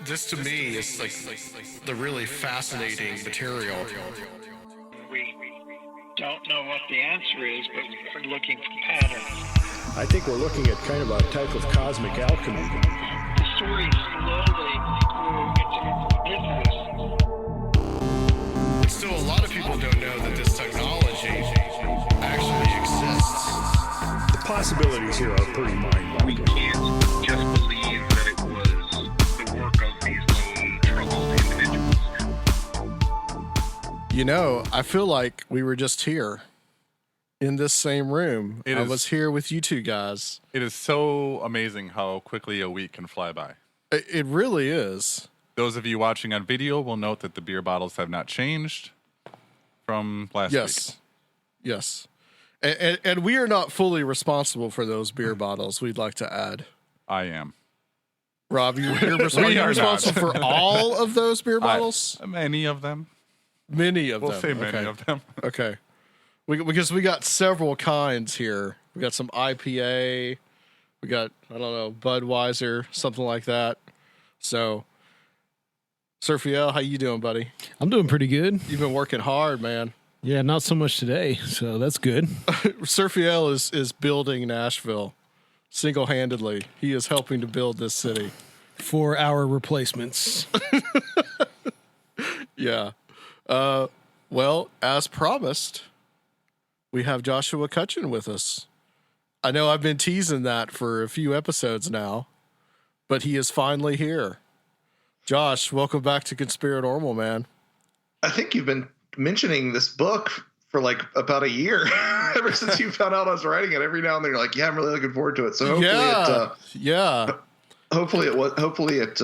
This to me is like the really fascinating material. We don't know what the answer is, but we're looking for patterns. I think we're looking at kind of a type of cosmic alchemy. The story slowly grew into business. Still, a lot of people don't know that this technology actually exists. The possibilities here are pretty We mind-boggling. can't just believe that it was the work of these lone troubled individuals. You know, I feel like we were just here in this same room. I was here with you two guys. It is so amazing how quickly a week can fly by. It really is. Those of you watching on video will note that the beer bottles have not changed from last week. Yes. And we are not fully responsible for those beer bottles, we'd like to add. I am. Rob, you're We are responsible for all of those beer bottles? Many of them. Many of We'll them. say many of them. Okay. Because we got several kinds here. We got some IPA. We got, I don't know, Budweiser, something like that. So, Surfiel, how you doing, buddy? I'm doing pretty good. You've been working hard, man. Yeah, not so much today, so that's good. Surfiel is building Nashville single-handedly. He is helping to build this city. For our replacements. Yeah. Well, as promised, we have Joshua Cutchin with us. I know I've been teasing that for a few episodes now, but he is finally here. Josh, welcome back to Conspirinormal, man. I think you've been mentioning this book for like about a year. Ever since you found out I was writing it, every now and then you're like, "Yeah, I'm really looking forward to it." So hopefully it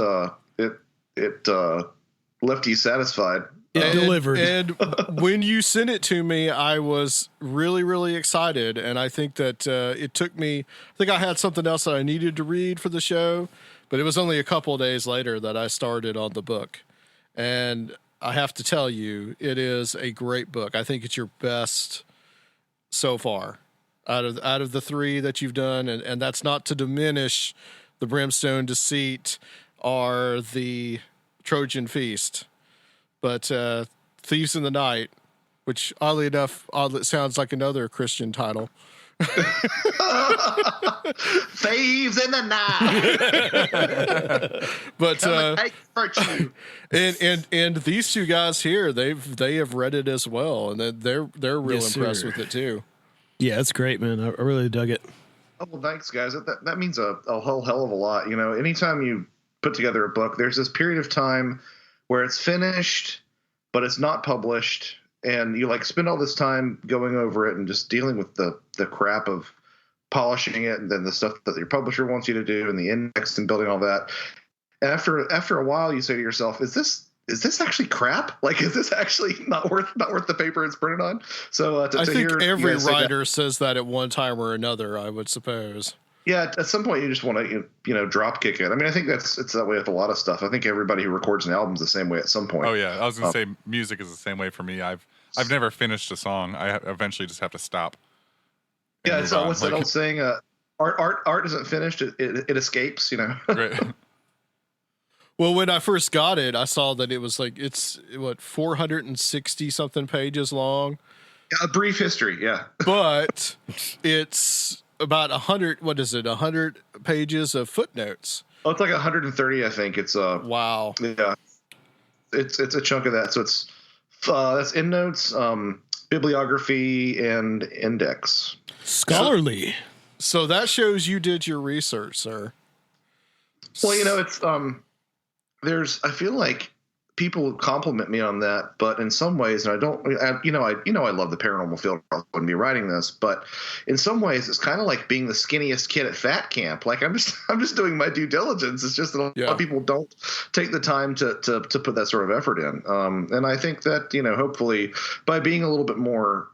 left you satisfied. It delivered. And when you sent it to me, I was really, really excited. And I think that it took me, I think I had something else that I needed to read for the show, but it was only a couple of days later that I started on the book. And I have to tell you, it is a great book. I think it's your best so far out of the three that you've done. And that's not to diminish the Brimstone Deceit or the Trojan Feast. But Thieves in the Night, which oddly enough, sounds like another Christian title. Thieves in the night. But virtue. and these two guys here, they have read it as well, and they're real Yes, impressed sir. with it too. Yeah, it's great, man. I really dug it. Oh, well, thanks, guys. That means a whole hell of a lot. You know, anytime you put together a book, there's this period of time where it's finished, but it's not published, and you like spend all this time going over it and just dealing with the crap of polishing it, and then the stuff that your publisher wants you to do, and the index and building all that. And after a while, you say to yourself, "Is this actually crap? Like, is this actually not worth the paper it's printed on?" So I think every writer says that at one time or another, I would suppose. Yeah, at some point you just want to drop kick it. I mean, I think it's that way with a lot of stuff. I think everybody who records an album is the same way at some point. Oh yeah, I was gonna say music is the same way for me. I've never finished a song. I eventually just have to stop. Yeah, it's what's that old saying? Art isn't finished; it escapes. You know. Right. Well, when I first got it, I saw that it was like it's 460 something pages long. A brief history, yeah. But it's about 100. What is it? 100 pages of footnotes. Oh, it's like 130, I think. It's wow. Yeah, it's a chunk of that. So it's that's endnotes, bibliography, and index. Scholarly. So that shows you did your research, sir. Well, it's I feel like people compliment me on that, but in some ways, and I love the paranormal field. I wouldn't be writing this, but in some ways, it's kind of like being the skinniest kid at fat camp. Like I'm just doing my due diligence. It's just that a lot of people don't take the time to put that sort of effort in. And I think that hopefully by being a little bit more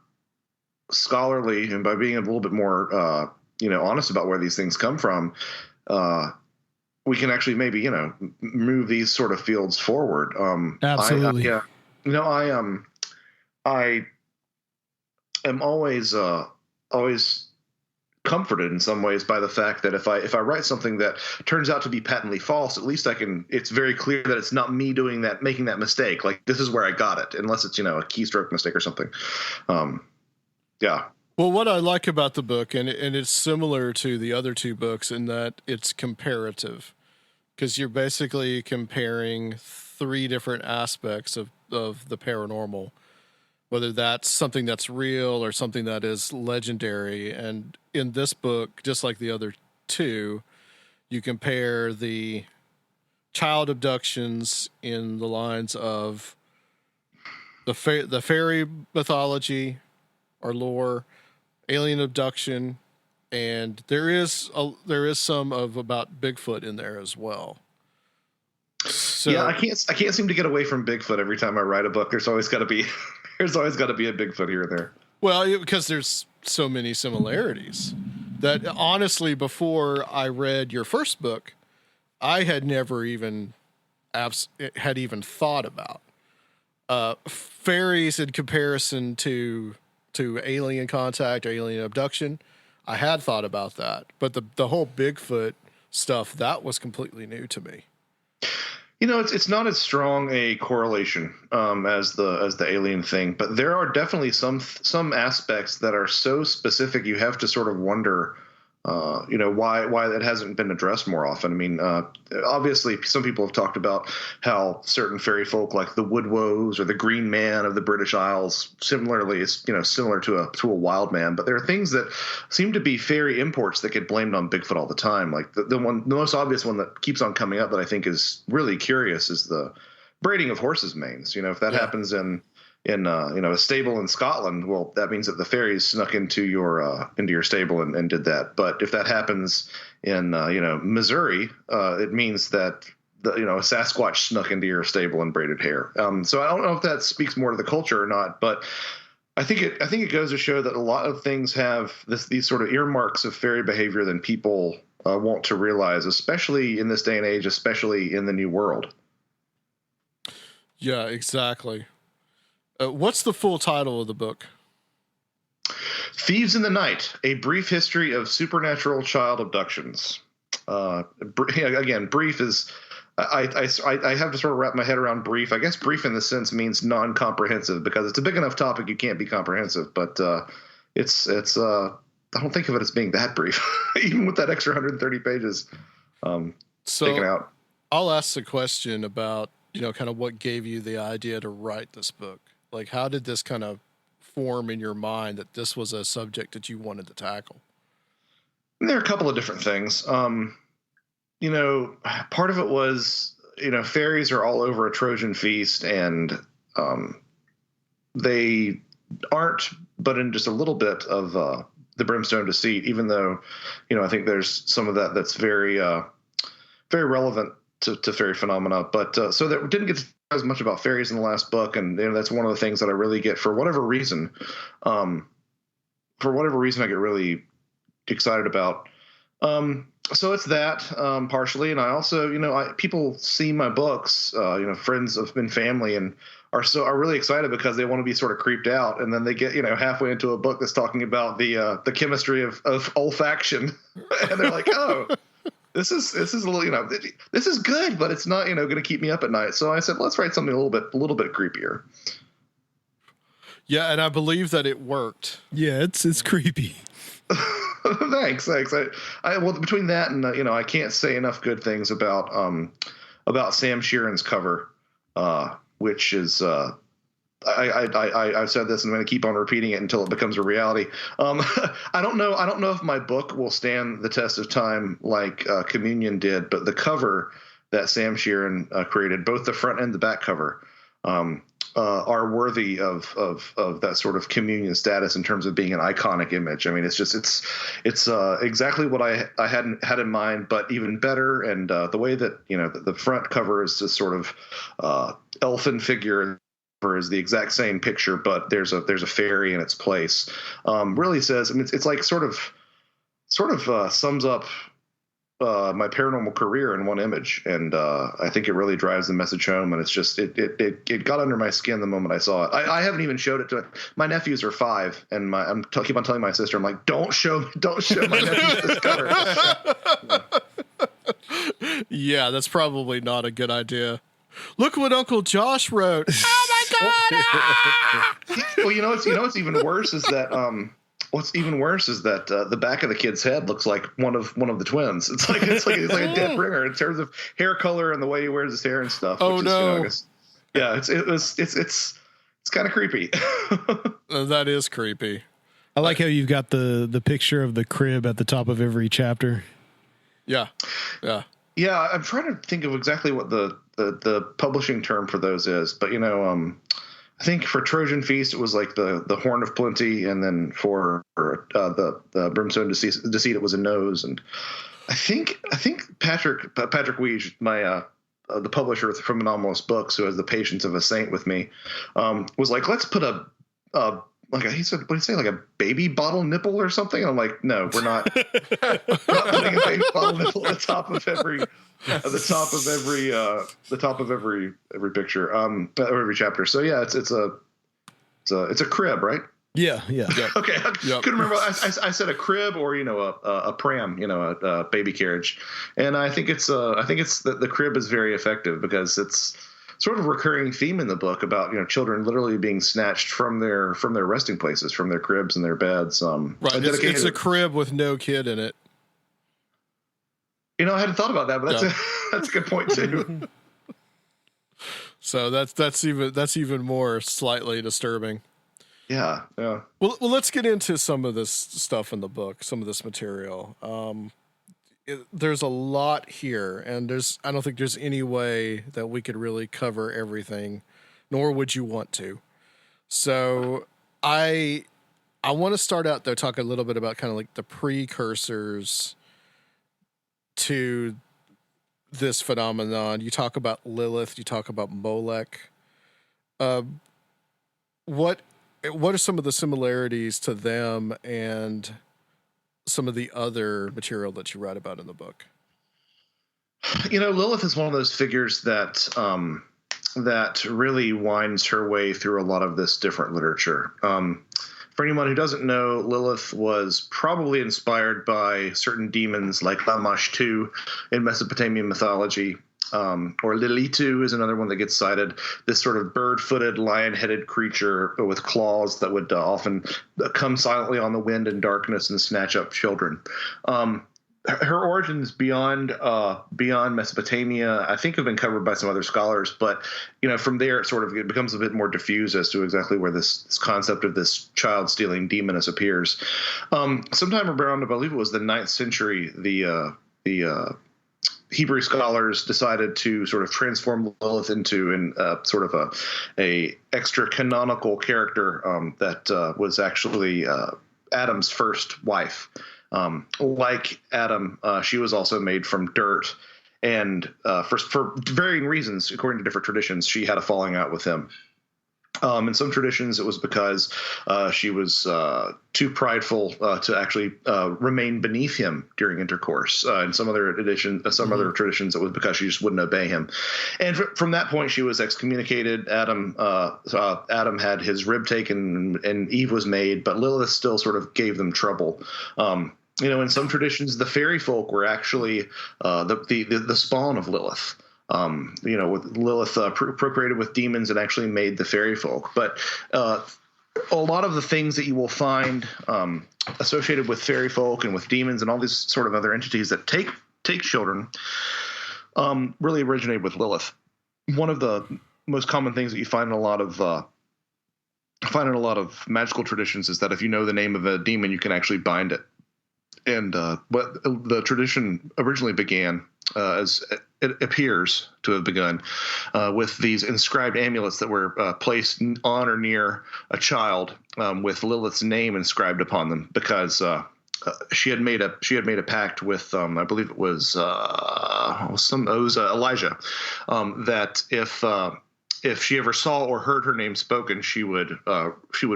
scholarly and by being a little bit more honest about where these things come from, we can actually maybe, move these sort of fields forward. Absolutely. I am always comforted in some ways by the fact that if I write something that turns out to be patently false, at least it's very clear that it's not me making that mistake. Like, this is where I got it, unless it's, a keystroke mistake or something. Yeah. Well, what I like about the book, and it's similar to the other two books in that it's comparative, because you're basically comparing three different aspects of the paranormal, whether that's something that's real or something that is legendary. And in this book, just like the other two, you compare the child abductions in the lines of the fairy mythology or lore, alien abduction, and there is some of about Bigfoot in there as well. So, yeah, I can't seem to get away from Bigfoot. Every time I write a book, there's always got to be a Bigfoot here and there. Well, because there's so many similarities that honestly, before I read your first book, I had never even thought about fairies in comparison to alien contact or alien abduction. I had thought about that, but the whole Bigfoot stuff, that was completely new to me. It's not as strong a correlation as the alien thing, but there are definitely some aspects that are so specific you have to sort of wonder, why that hasn't been addressed more often. I mean, obviously, some people have talked about how certain fairy folk, like the Woodwoes or the Green Man of the British Isles, similarly, is similar to a wild man. But there are things that seem to be fairy imports that get blamed on Bigfoot all the time. Like the most obvious one that keeps on coming up that I think is really curious is the braiding of horses' manes. If that happens in a stable in Scotland, well, that means that the fairies snuck into your stable and did that. But if that happens in Missouri, it means that a Sasquatch snuck into your stable and braided hair. So I don't know if that speaks more to the culture or not, but I think it goes to show that a lot of things have these sort of earmarks of fairy behavior than people want to realize, especially in this day and age, especially in the New World. Yeah, exactly. What's the full title of the book? Thieves in the Night, A Brief History of Supernatural Child Abductions. Again, brief is, I have to sort of wrap my head around brief. I guess brief in the sense means non-comprehensive because it's a big enough topic you can't be comprehensive, but it's I don't think of it as being that brief, even with that extra 130 pages taken out. I'll ask the question about, kind of what gave you the idea to write this book. Like, how did this kind of form in your mind that this was a subject that you wanted to tackle? There are a couple of different things. Part of it was, fairies are all over a Trojan feast, and they aren't, but in just a little bit of the brimstone deceit, even though, I think there's some of that that's very, very relevant to fairy phenomena. But so that didn't get to as much about fairies in the last book, and that's one of the things that I really get for whatever reason. I get really excited about. So it's that partially, and I also, people see my books, friends and family, and are really excited because they want to be sort of creeped out, and then they get halfway into a book that's talking about the chemistry of olfaction, and they're like, oh. This is a little, this is good, but it's not, going to keep me up at night. So I said, let's write something a little bit creepier. Yeah, and I believe that it worked. Yeah, it's creepy. Thanks. Well, between that and I can't say enough good things about Sam Sheeran's cover, which is I've said this and I'm going to keep on repeating it until it becomes a reality. I don't know if my book will stand the test of time like Communion did, but the cover that Sam Sheeran created, both the front and the back cover, are worthy of that sort of Communion status in terms of being an iconic image. I mean, it's exactly what I had in mind, but even better. And the way that the front cover is this sort of elfin figure. Is the exact same picture, but there's a fairy in its place. Really says, I mean, it's like sort of sums up my paranormal career in one image, and I think it really drives the message home. And it's just it got under my skin the moment I saw it. I haven't even showed it to my nephews are 5, and keep on telling my sister, I'm like, don't show my nephews this cover. Yeah, that's probably not a good idea. Look what Uncle Josh wrote. Oh my God! Well, you know what's even worse is that what's even worse is that the back of the kid's head looks like one of the twins. It's like a dead ringer in terms of hair color and the way he wears his hair and stuff. Oh, which is, no! You know, I guess, it's kind of creepy. That is creepy. I like how you've got the picture of the crib at the top of every chapter. Yeah. Yeah, I'm trying to think of exactly what the publishing term for those is, but I think for Trojan Feast it was like the Horn of Plenty, and then for the Brimstone Deceit it was a nose, and I think Patrick Weege, my the publisher from Anomalous Books, who has the patience of a saint with me, was like, let's put he said, what did he say, like a baby bottle nipple or something? And I'm like, no, we're not, putting a baby bottle nipple at the top of every every picture, every chapter. So yeah, it's a crib, right? Yeah. Okay, I couldn't remember. I said a crib or a pram, a baby carriage, and I think it's the crib is very effective because it's sort of a recurring theme in the book about children literally being snatched from their resting places, from their cribs and their beds. Right, it's a crib with no kid in it. I hadn't thought about that, but that's a good point too. So that's even more slightly disturbing. Yeah. Well, let's get into some of this stuff in the book, some of this material. There's a lot here, and I don't think there's any way that we could really cover everything, nor would you want to. So I want to start out though talking a little bit about kind of like the precursors to this phenomenon. You talk about Lilith, you talk about Molech. What are some of the similarities to them and some of the other material that you write about in the book? Lilith is one of those figures that really winds her way through a lot of this different literature. For anyone who doesn't know, Lilith was probably inspired by certain demons like Lamashtu in Mesopotamian mythology. Or Lilitu is another one that gets cited. This sort of bird-footed, lion-headed creature with claws that would often come silently on the wind and darkness and snatch up children. Her origins beyond Mesopotamia, I think, have been covered by some other scholars. But from there, it becomes a bit more diffuse as to exactly where this concept of this child-stealing demoness appears. Sometime around, I believe it was the 9th century, the Hebrew scholars decided to sort of transform Lilith into sort of a extra canonical character that was actually Adam's first wife. Like Adam, she was also made from dirt, and for varying reasons, according to different traditions, she had a falling out with him. In some traditions, it was because she was too prideful to actually remain beneath him during intercourse. In some other other traditions, it was because she just wouldn't obey him. And from that point, she was excommunicated. Adam had his rib taken, and Eve was made, but Lilith still sort of gave them trouble. In some traditions, the fairy folk were actually the spawn of Lilith. With Lilith procreated with demons and actually made the fairy folk. But a lot of the things that you will find associated with fairy folk and with demons and all these sort of other entities that take children really originated with Lilith. One of the most common things that you find in a lot of magical traditions is that if you know the name of a demon, you can actually bind it. And what the tradition originally began, as it appears to have begun, with these inscribed amulets that were placed on or near a child with Lilith's name inscribed upon them, because she had made a pact with I believe it was Elijah, that if she ever saw or heard her name spoken, she would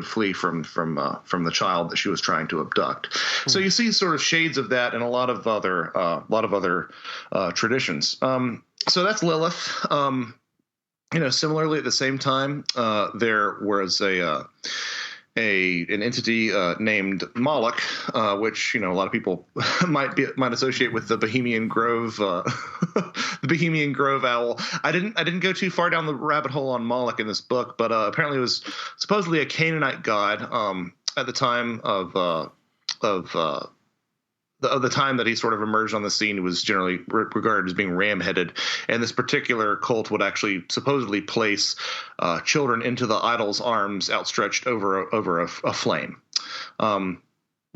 flee from the child that she was trying to abduct. So you see sort of shades of that in a lot of other traditions. So that's Lilith. Similarly at the same time, there was an entity named Moloch, which a lot of people might associate with the Bohemian Grove, the Bohemian Grove owl. I didn't go too far down the rabbit hole on Moloch in this book, but apparently it was supposedly a Canaanite god at the time of the time that he sort of emerged on the scene. He was generally regarded as being ram-headed, and this particular cult would actually supposedly place children into the idol's arms outstretched over a flame.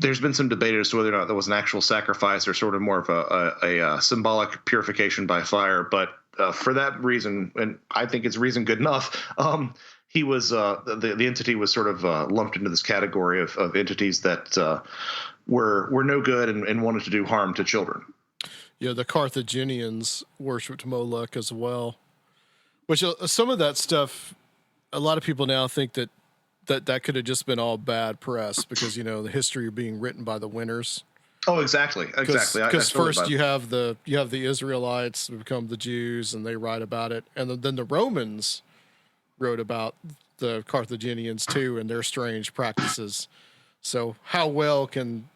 There's been some debate as to whether or not that was an actual sacrifice or sort of more of a symbolic purification by fire, but for that reason, and I think it's reason good enough, he was the entity was sort of lumped into this category of entities that were no good and wanted to do harm to children. Yeah, the Carthaginians worshipped Moloch as well, which some of that stuff, a lot of people now think that could have just been all bad press because, the history being written by the winners. Oh, exactly. Because first you have the Israelites who become the Jews and they write about it, and then the Romans wrote about the Carthaginians too and their strange practices. So how well can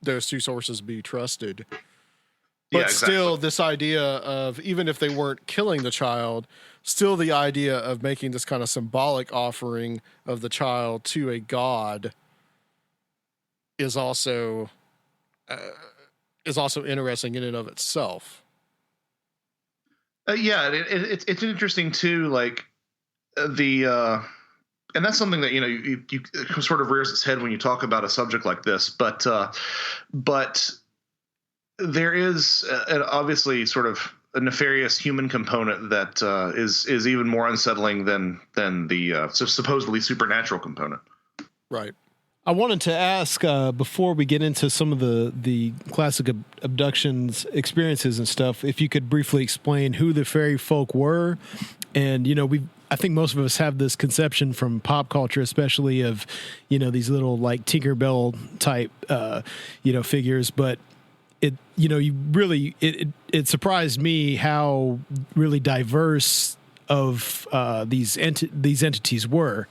those two sources be trusted? But still, this idea of, even if they weren't killing the child, still the idea of making this kind of symbolic offering of the child to a god is also interesting in and of itself. It's interesting too, like and that's something that you sort of rears its head when you talk about a subject like this. But there is obviously sort of a nefarious human component that is even more unsettling than the supposedly supernatural component. Right. I wanted to ask before we get into some of the classic abductions experiences and stuff, if you could briefly explain who the fairy folk were. And I think most of us have this conception from pop culture, especially of these little like Tinkerbell type figures. But it surprised me how really diverse of these entities were.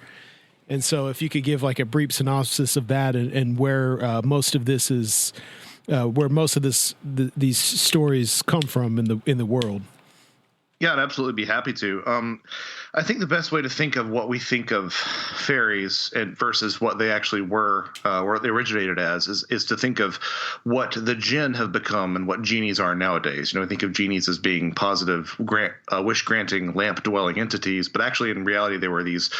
And so if you could give like a brief synopsis of that and where most of this is, these stories come from in the world. Yeah, I'd absolutely be happy to. I think the best way to think of what we think of fairies versus what they actually were, or what they originated as, is to think of what the jinn have become and what genies are nowadays. I think of genies as being positive, wish-granting, lamp-dwelling entities, but actually in reality they were these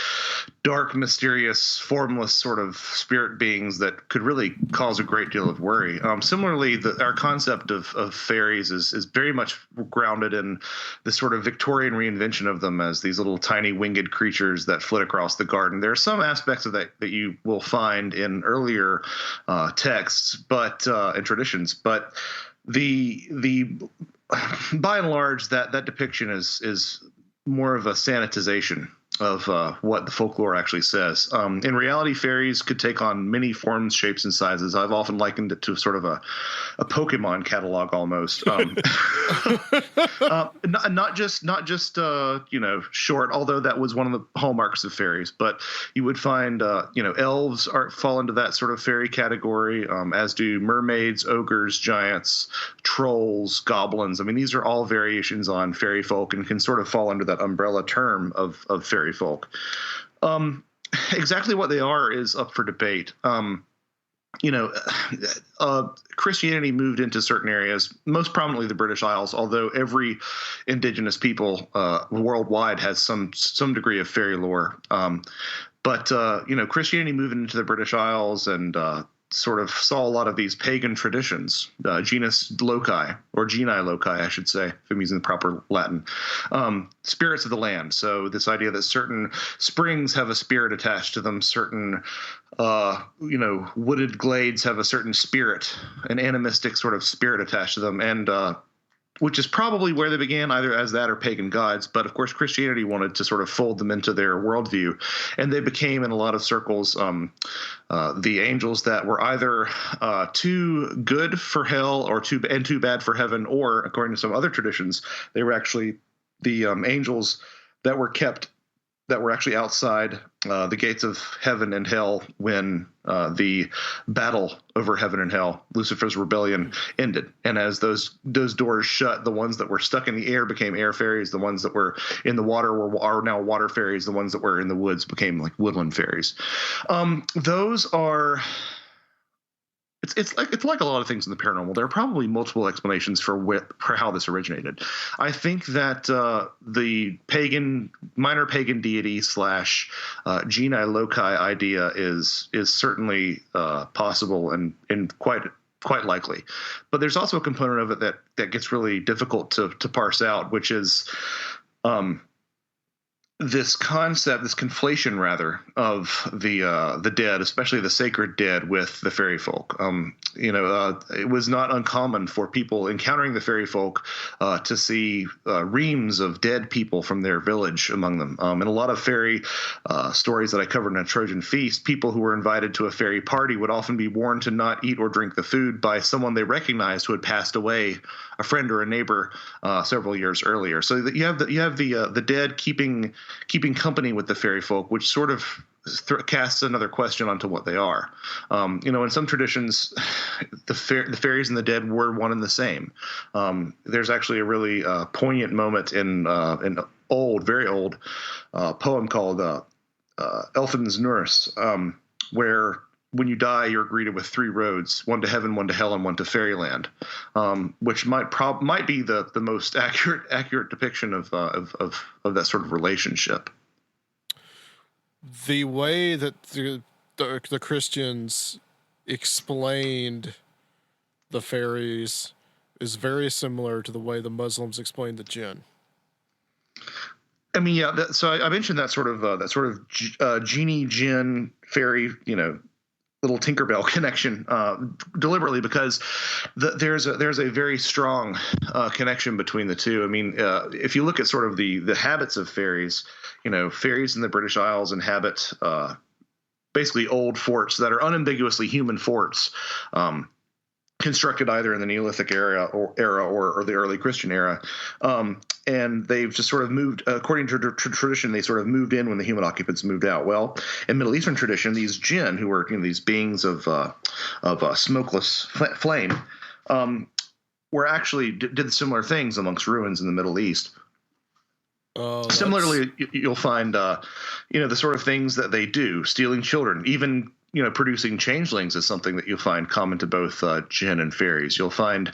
dark, mysterious, formless sort of spirit beings that could really cause a great deal of worry. Similarly, our concept of fairies is very much grounded in this sort of Victorian reinvention of them as these little tiny winged creatures that flit across the garden. There are some aspects of that you will find in earlier texts, but and traditions, but the by and large that depiction is more of a sanitization of what the folklore actually says. In reality, fairies could take on many forms, shapes, and sizes. I've often likened it to sort of a Pokemon catalog almost. Not just short, although that was one of the hallmarks of fairies. But you would find elves fall into that sort of fairy category, as do mermaids, ogres, giants, trolls, goblins. I mean, these are all variations on fairy folk and can sort of fall under that umbrella term of fairy folk. Exactly what they are is up for debate. Christianity moved into certain areas, most prominently the British Isles, although every indigenous people worldwide has some degree of fairy lore. But Christianity moved into the British Isles and sort of saw a lot of these pagan traditions, genus loci, or genii loci, I should say, if I'm using the proper Latin, spirits of the land. So this idea that certain springs have a spirit attached to them, certain wooded glades have a certain spirit, an animistic sort of spirit attached to them, and which is probably where they began, either as that or pagan gods. But of course, Christianity wanted to sort of fold them into their worldview, and they became, in a lot of circles, the angels that were either too good for hell or too bad for heaven, or according to some other traditions, they were actually the angels that were actually outside the gates of heaven and hell when the battle over heaven and hell, Lucifer's rebellion, ended. And as those doors shut, the ones that were stuck in the air became air fairies. The ones that were in the water are now water fairies. The ones that were in the woods became like woodland fairies. Those are. It's like a lot of things in the paranormal. There are probably multiple explanations for how this originated. I think that the minor pagan deity / genii loci idea is certainly possible and quite likely. But there's also a component of it that gets really difficult to parse out, which is this concept, this conflation rather, of the dead, especially the sacred dead, with the fairy folk. It was not uncommon for people encountering the fairy folk to see reams of dead people from their village among them. In a lot of fairy stories that I covered in A Trojan Feast, people who were invited to a fairy party would often be warned to not eat or drink the food by someone they recognized who had passed away, a friend or a neighbor, several years earlier. So that you have the dead keeping company with the fairy folk, which sort of casts another question onto what they are. In some traditions, the fairies and the dead were one and the same. There's actually a really poignant moment in an very old poem called Elfin's Nurse, where when you die, you're greeted with 3 roads: one to heaven, one to hell, and one to fairyland, which might be the most accurate depiction of that sort of relationship. The way that the Christians explained the fairies is very similar to the way the Muslims explained the jinn. I mean, yeah. So I mentioned that sort of genie, jinn, fairy, little Tinkerbell connection deliberately, because there's a very strong connection between the two. I mean, if you look at sort of the habits of fairies, fairies in the British Isles inhabit basically old forts that are unambiguously human forts, constructed either in the Neolithic era or the early Christian era. And they've just sort of moved, according to tradition, they sort of moved in when the human occupants moved out. Well, in Middle Eastern tradition, these jinn, who were these beings of smokeless flame, were actually did similar things amongst ruins in the Middle East. Similarly, you'll find the sort of things that they do, stealing children, even producing changelings is something that you'll find common to both jinn and fairies. You'll find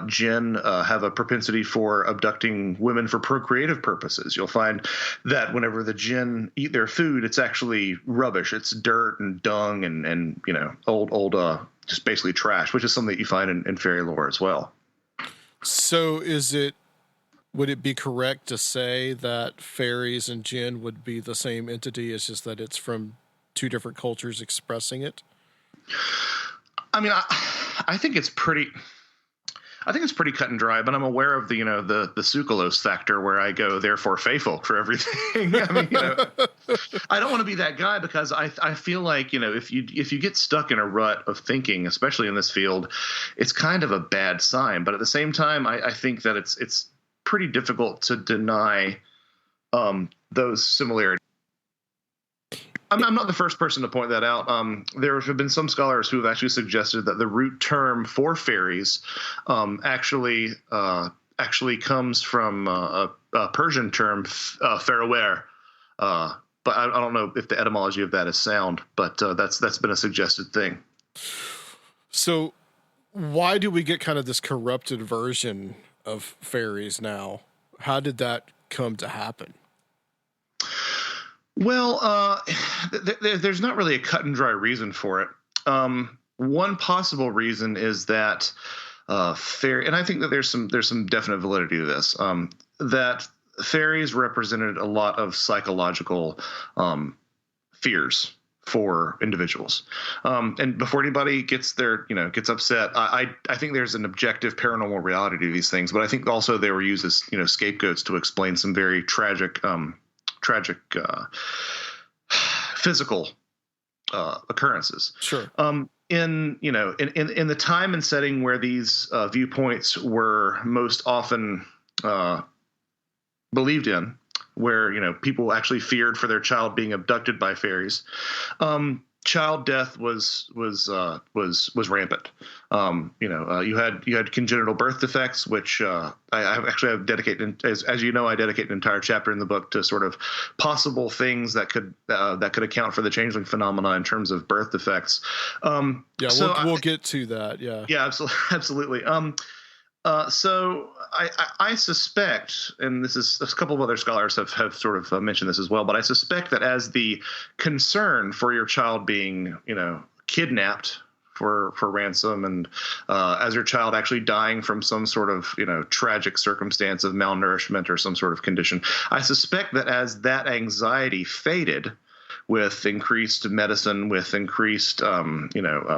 jinn have a propensity for abducting women for procreative purposes. You'll find that whenever the jinn eat their food, it's actually rubbish. It's dirt and dung and old just basically trash, which is something that you find in fairy lore as well. So would it be correct to say that fairies and jinn would be the same entity? It's just that it's from 2 different cultures expressing it? I mean, I think it's pretty cut and dry, but I'm aware of the sucralose factor, where I go, therefore faithful for everything. I mean, I don't want to be that guy, because I feel like, if you get stuck in a rut of thinking, especially in this field, it's kind of a bad sign. But at the same time, I think that it's pretty difficult to deny those similarities. I'm not the first person to point that out. There have been some scholars who have actually suggested that the root term for fairies actually comes from a Persian term, farower. But I don't know if the etymology of that is sound, but that's been a suggested thing. So why do we get kind of this corrupted version of fairies now? How did that come to happen? Well, there's not really a cut and dry reason for it. One possible reason is that fairy, and I think that there's some definite validity to this, that fairies represented a lot of psychological fears for individuals. And before anybody gets upset, I think there's an objective paranormal reality to these things, but I think also they were used as, scapegoats to explain some very tragic physical occurrences. Sure. In the time and setting where these viewpoints were most often believed in, where people actually feared for their child being abducted by fairies, child death was rampant. You had congenital birth defects, which I have dedicated, as you know, I dedicate an entire chapter in the book to sort of possible things that could account for the changeling phenomena in terms of birth defects. We'll get to that. Yeah, absolutely. So I suspect, and this is a couple of other scholars have sort of mentioned this as well, but I suspect that as the concern for your child being, kidnapped for ransom, and as your child actually dying from some sort of, tragic circumstance of malnourishment or some sort of condition, I suspect that as that anxiety faded, with increased medicine, with increased,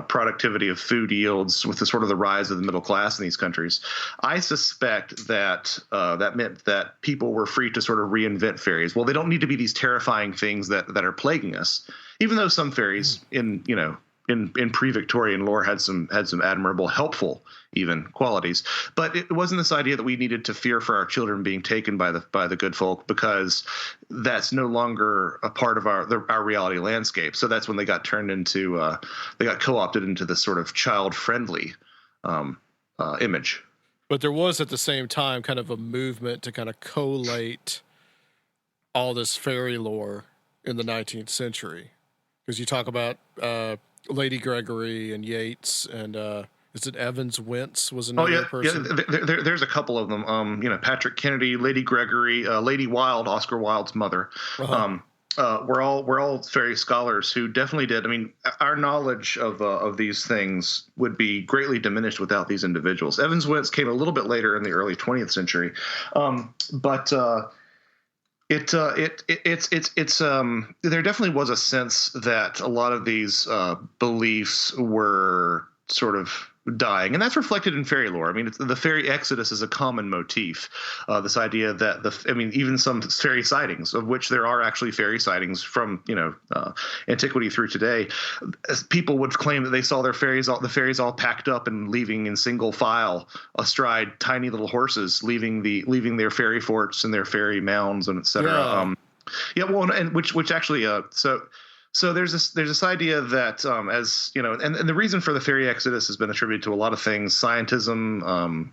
productivity of food yields, with the sort of the rise of the middle class in these countries, I suspect that that meant that people were free to sort of reinvent fairies. Well, they don't need to be these terrifying things that are plaguing us, even though some fairies in pre-Victorian lore had some admirable, helpful even qualities. But it wasn't this idea that we needed to fear for our children being taken by the good folk, because that's no longer a part of our reality landscape. So that's when they got turned into they got co-opted into this sort of child-friendly image. But there was at the same time kind of a movement to kind of collate all this fairy lore in the 19th century, because you talk about Lady Gregory and Yeats, and is it Evans Wentz was another person? Yeah, there's a couple of them. Patrick Kennedy, Lady Gregory, Lady Wilde, Oscar Wilde's mother. Uh-huh. We're all fairy scholars who definitely did. I mean, our knowledge of these things would be greatly diminished without these individuals. Evans Wentz came a little bit later in the early 20th century, but there definitely was a sense that a lot of these beliefs were sort of dying, and that's reflected in fairy lore. I mean, the fairy exodus is a common motif. This idea that even some fairy sightings, of which there are actually fairy sightings from antiquity through today, people would claim that they saw the fairies all packed up and leaving in single file astride tiny little horses, leaving their fairy forts and their fairy mounds and etc. And which actually So there's this idea that and the reason for the fairy exodus has been attributed to a lot of things: scientism,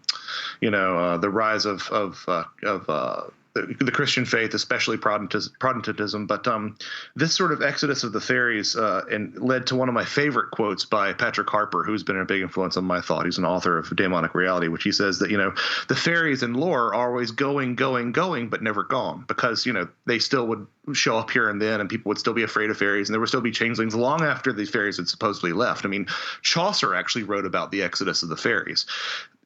the rise of the Christian faith, especially Protestantism. But this sort of exodus of the fairies and led to one of my favorite quotes by Patrick Harper, who's been a big influence on my thought. He's an author of Demonic Reality, which he says that the fairies in lore are always going, but never gone, because they still would show up here and then, and people would still be afraid of fairies, and there would still be changelings long after these fairies had supposedly left. I mean, Chaucer actually wrote about the exodus of the fairies,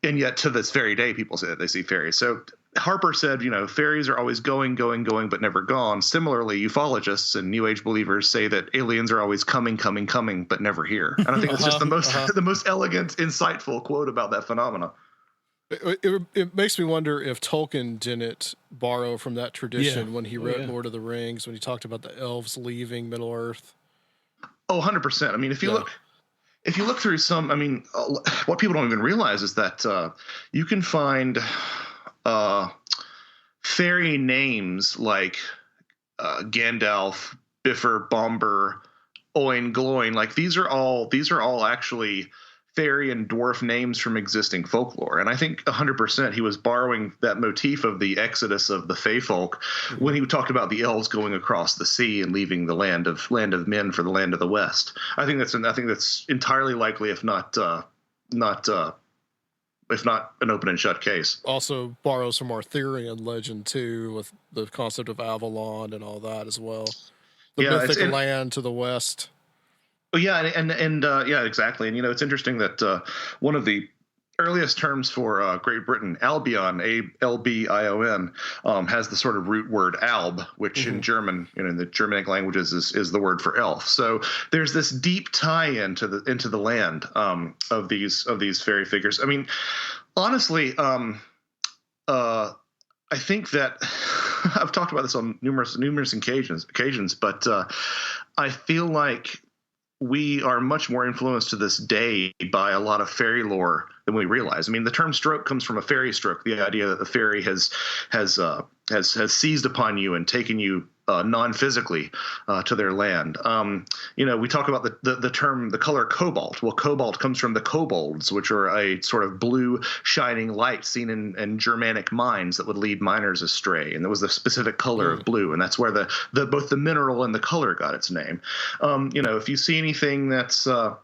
and yet to this very day, people say that they see fairies. So Harper said, fairies are always going, but never gone. Similarly, ufologists and New Age believers say that aliens are always coming, but never here. And I think it's just the most elegant, insightful quote about that phenomena. It makes me wonder if Tolkien didn't borrow from that tradition when he wrote Lord of the Rings, when he talked about the elves leaving Middle Earth. Oh, 100%. I mean, if you look through some, I mean, what people don't even realize is that you can find fairy names like Gandalf, Bifur, Bomber, Oin, Gloin. Like these are all actually fairy and dwarf names from existing folklore. And I think 100% he was borrowing that motif of the exodus of the Fey folk when he talked about the elves going across the sea and leaving the land of men for the land of the West. I think that's entirely likely, if not an open and shut case. Also borrows from Arthurian legend too, with the concept of Avalon and all that as well. The mythic land to the west. Yeah, and exactly. And it's interesting that one of the earliest terms for Great Britain, Albion, Albion, has the sort of root word alb, which in German, in the Germanic languages, is the word for elf. So there's this deep tie into the land of these fairy figures. I mean, honestly, I think that I've talked about this on numerous occasions, but I feel like we are much more influenced to this day by a lot of fairy lore than we realize. I mean, the term stroke comes from a fairy stroke, the idea that the fairy has seized upon you and taken you non-physically to their land. We talk about the color cobalt. Well, cobalt comes from the kobolds, which are a sort of blue shining light seen in Germanic mines that would lead miners astray. And there was a specific color of blue, and that's where both the mineral and the color got its name. If you see anything that's, some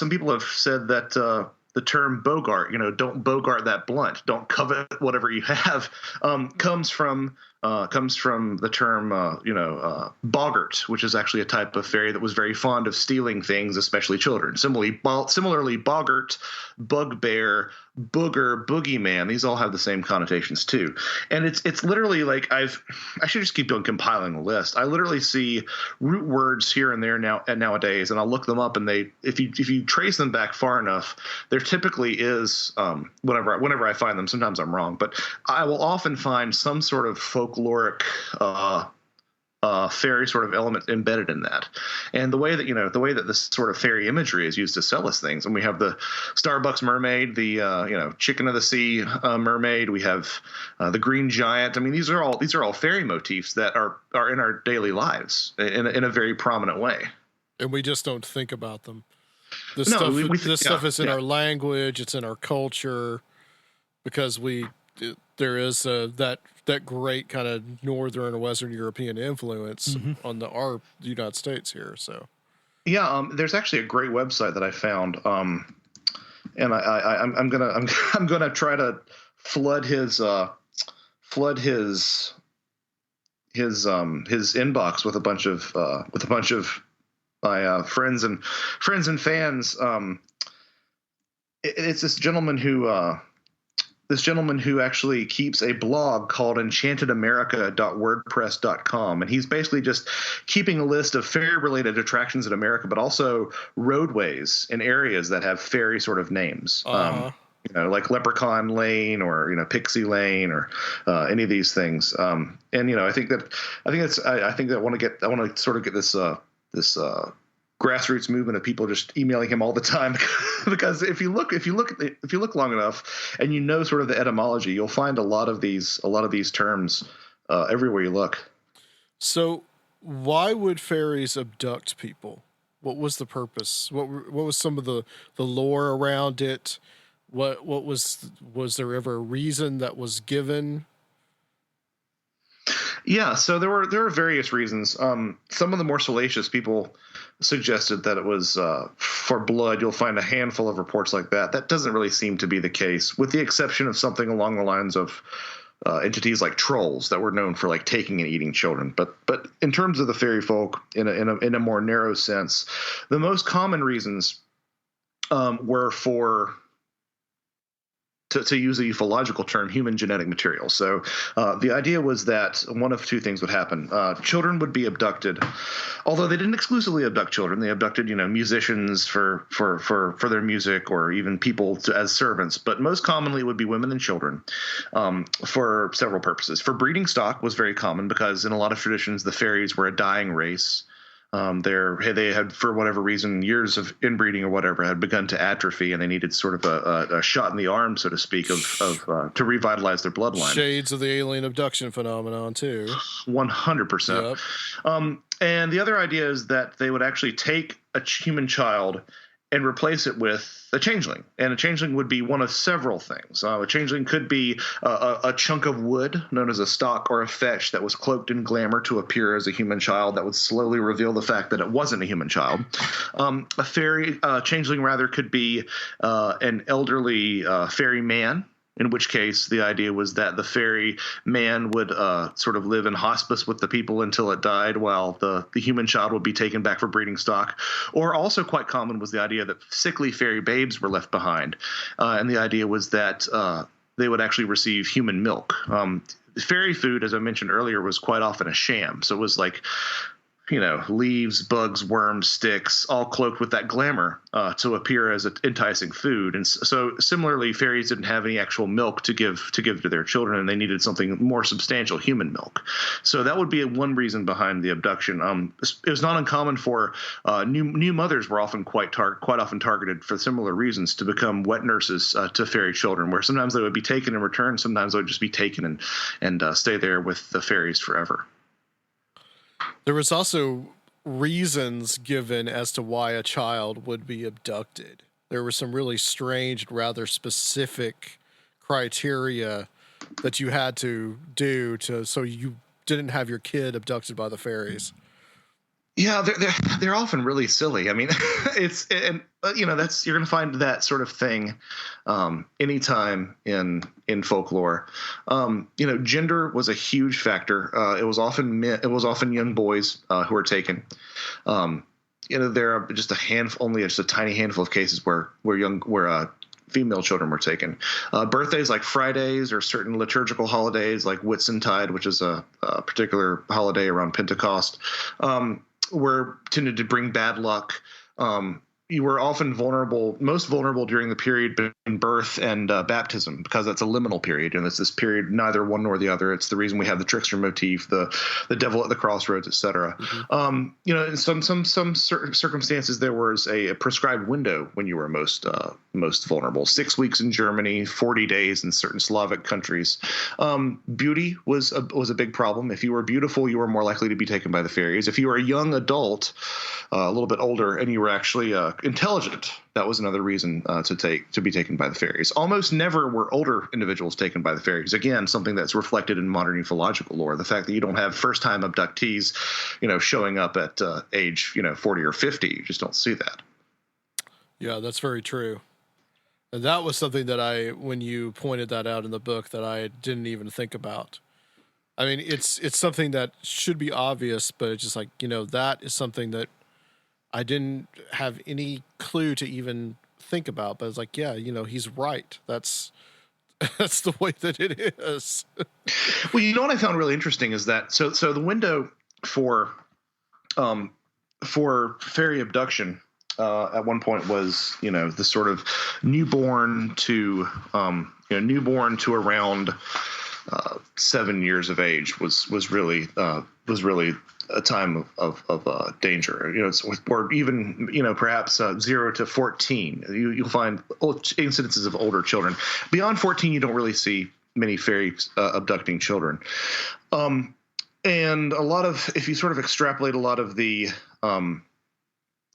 people have said that the term bogart, don't bogart that blunt, don't covet whatever you have, comes from the term, boggart, which is actually a type of fairy that was very fond of stealing things, especially children. Similarly, boggart, bugbear, booger, boogeyman, these all have the same connotations too. And it's literally like I should just keep compiling the list. I literally see root words here and there nowadays, and I'll look them up, and if you trace them back far enough, there typically is whenever I find them, sometimes I'm wrong, but I will often find some sort of folkloric fairy sort of element embedded in that. And the way that this sort of fairy imagery is used to sell us things, and we have the Starbucks mermaid, the chicken of the sea mermaid, we have the green giant. I mean, these are all fairy motifs that are in our daily lives in a very prominent way, and we just don't think about them. This stuff is in our language, it's in our culture, because there is that great kind of northern or western European influence on our United States here. So there's actually a great website that I found, and I'm gonna try to flood his inbox with a bunch of my friends and fans. It's this gentleman who actually keeps a blog called enchantedamerica.wordpress.com, and he's basically just keeping a list of fairy-related attractions in America, but also roadways in areas that have fairy sort of names. Like Leprechaun Lane or Pixie Lane or any of these things. I think that I want to sort of get this grassroots movement of people just emailing him all the time, because if you look long enough and sort of the etymology, you'll find a lot of these terms everywhere you look. So why would fairies abduct people? What was the purpose? What was some of the lore around it? What was there ever a reason that was given? Yeah, so there were various reasons. Some of the more salacious people suggested that it was for blood. You'll find a handful of reports like that. That doesn't really seem to be the case, with the exception of something along the lines of entities like trolls that were known for like taking and eating children. But in terms of the fairy folk, in a more narrow sense, the most common reasons were for, to use a ufological term, human genetic material. So the idea was that one of two things would happen. Children would be abducted, although they didn't exclusively abduct children. They abducted, musicians for their music, or even people as servants. But most commonly it would be women and children for several purposes. For breeding stock was very common, because in a lot of traditions the fairies were a dying race. They had, for whatever reason, years of inbreeding or whatever had begun to atrophy, and they needed sort of a shot in the arm, so to speak, to revitalize their bloodline. Shades of the alien abduction phenomenon too. 100%. Yep. And the other idea is that they would actually take a human child and replace it with a changeling. And a changeling would be one of several things. A changeling could be a chunk of wood known as a stock or a fetch that was cloaked in glamour to appear as a human child that would slowly reveal the fact that it wasn't a human child. A changeling rather could be an elderly fairy man in which case the idea was that the fairy man would sort of live in hospice with the people until it died, while the human child would be taken back for breeding stock. Or also quite common was the idea that sickly fairy babes were left behind. And the idea was that they would actually receive human milk. Fairy food, as I mentioned earlier, was quite often a sham. So it was like, leaves, bugs, worms, sticks, all cloaked with that glamour to appear as enticing food. And so similarly, fairies didn't have any actual milk to give to their children, and they needed something more substantial, human milk. So that would be one reason behind the abduction. It was not uncommon for new mothers were often quite often targeted for similar reasons to become wet nurses to fairy children, where sometimes they would be taken and returned, sometimes they would just be taken and stay there with the fairies forever. There was also reasons given as to why a child would be abducted. There were some really strange, rather specific criteria that you had to do so you didn't have your kid abducted by the fairies. Yeah, they're often really silly. I mean, that's you're going to find that sort of thing anytime in folklore. Gender was a huge factor. It was often young boys who were taken. There are just a tiny handful of cases where female children were taken. Birthdays like Fridays or certain liturgical holidays like Whitsuntide, which is a particular holiday around Pentecost, were tended to bring bad luck. You were often most vulnerable during the period between birth and baptism, because that's a liminal period, and it's this period neither one nor the other. It's the reason we have the trickster motif, the devil at the crossroads, etc. In some circumstances there was a prescribed window when you were most vulnerable. 6 weeks in Germany, 40 days in certain Slavic countries. Beauty was a big problem. If you were beautiful, you were more likely to be taken by the fairies. If you were a young adult, a little bit older, and you were actually intelligent, that was another reason to be taken by the fairies. Almost never were older individuals taken by the fairies. Again, something that's reflected in modern ufological lore. The fact that you don't have first-time abductees, showing up at age 40 or 50. You just don't see that. Yeah, that's very true. And that was something that when you pointed that out in the book, that I didn't even think about. I mean, it's something that should be obvious, but it's just like, that is something that I didn't have any clue to even think about. But it's like, yeah, he's right. That's the way that it is. Well, what I found really interesting is that so the window for fairy abduction at one point was the sort of newborn to around 7 years of age was really a time of danger. Or even perhaps 0 to 14. You'll find incidences of older children. Beyond 14, you don't really see many fairies abducting children. And a lot of, if you sort of extrapolate a lot of the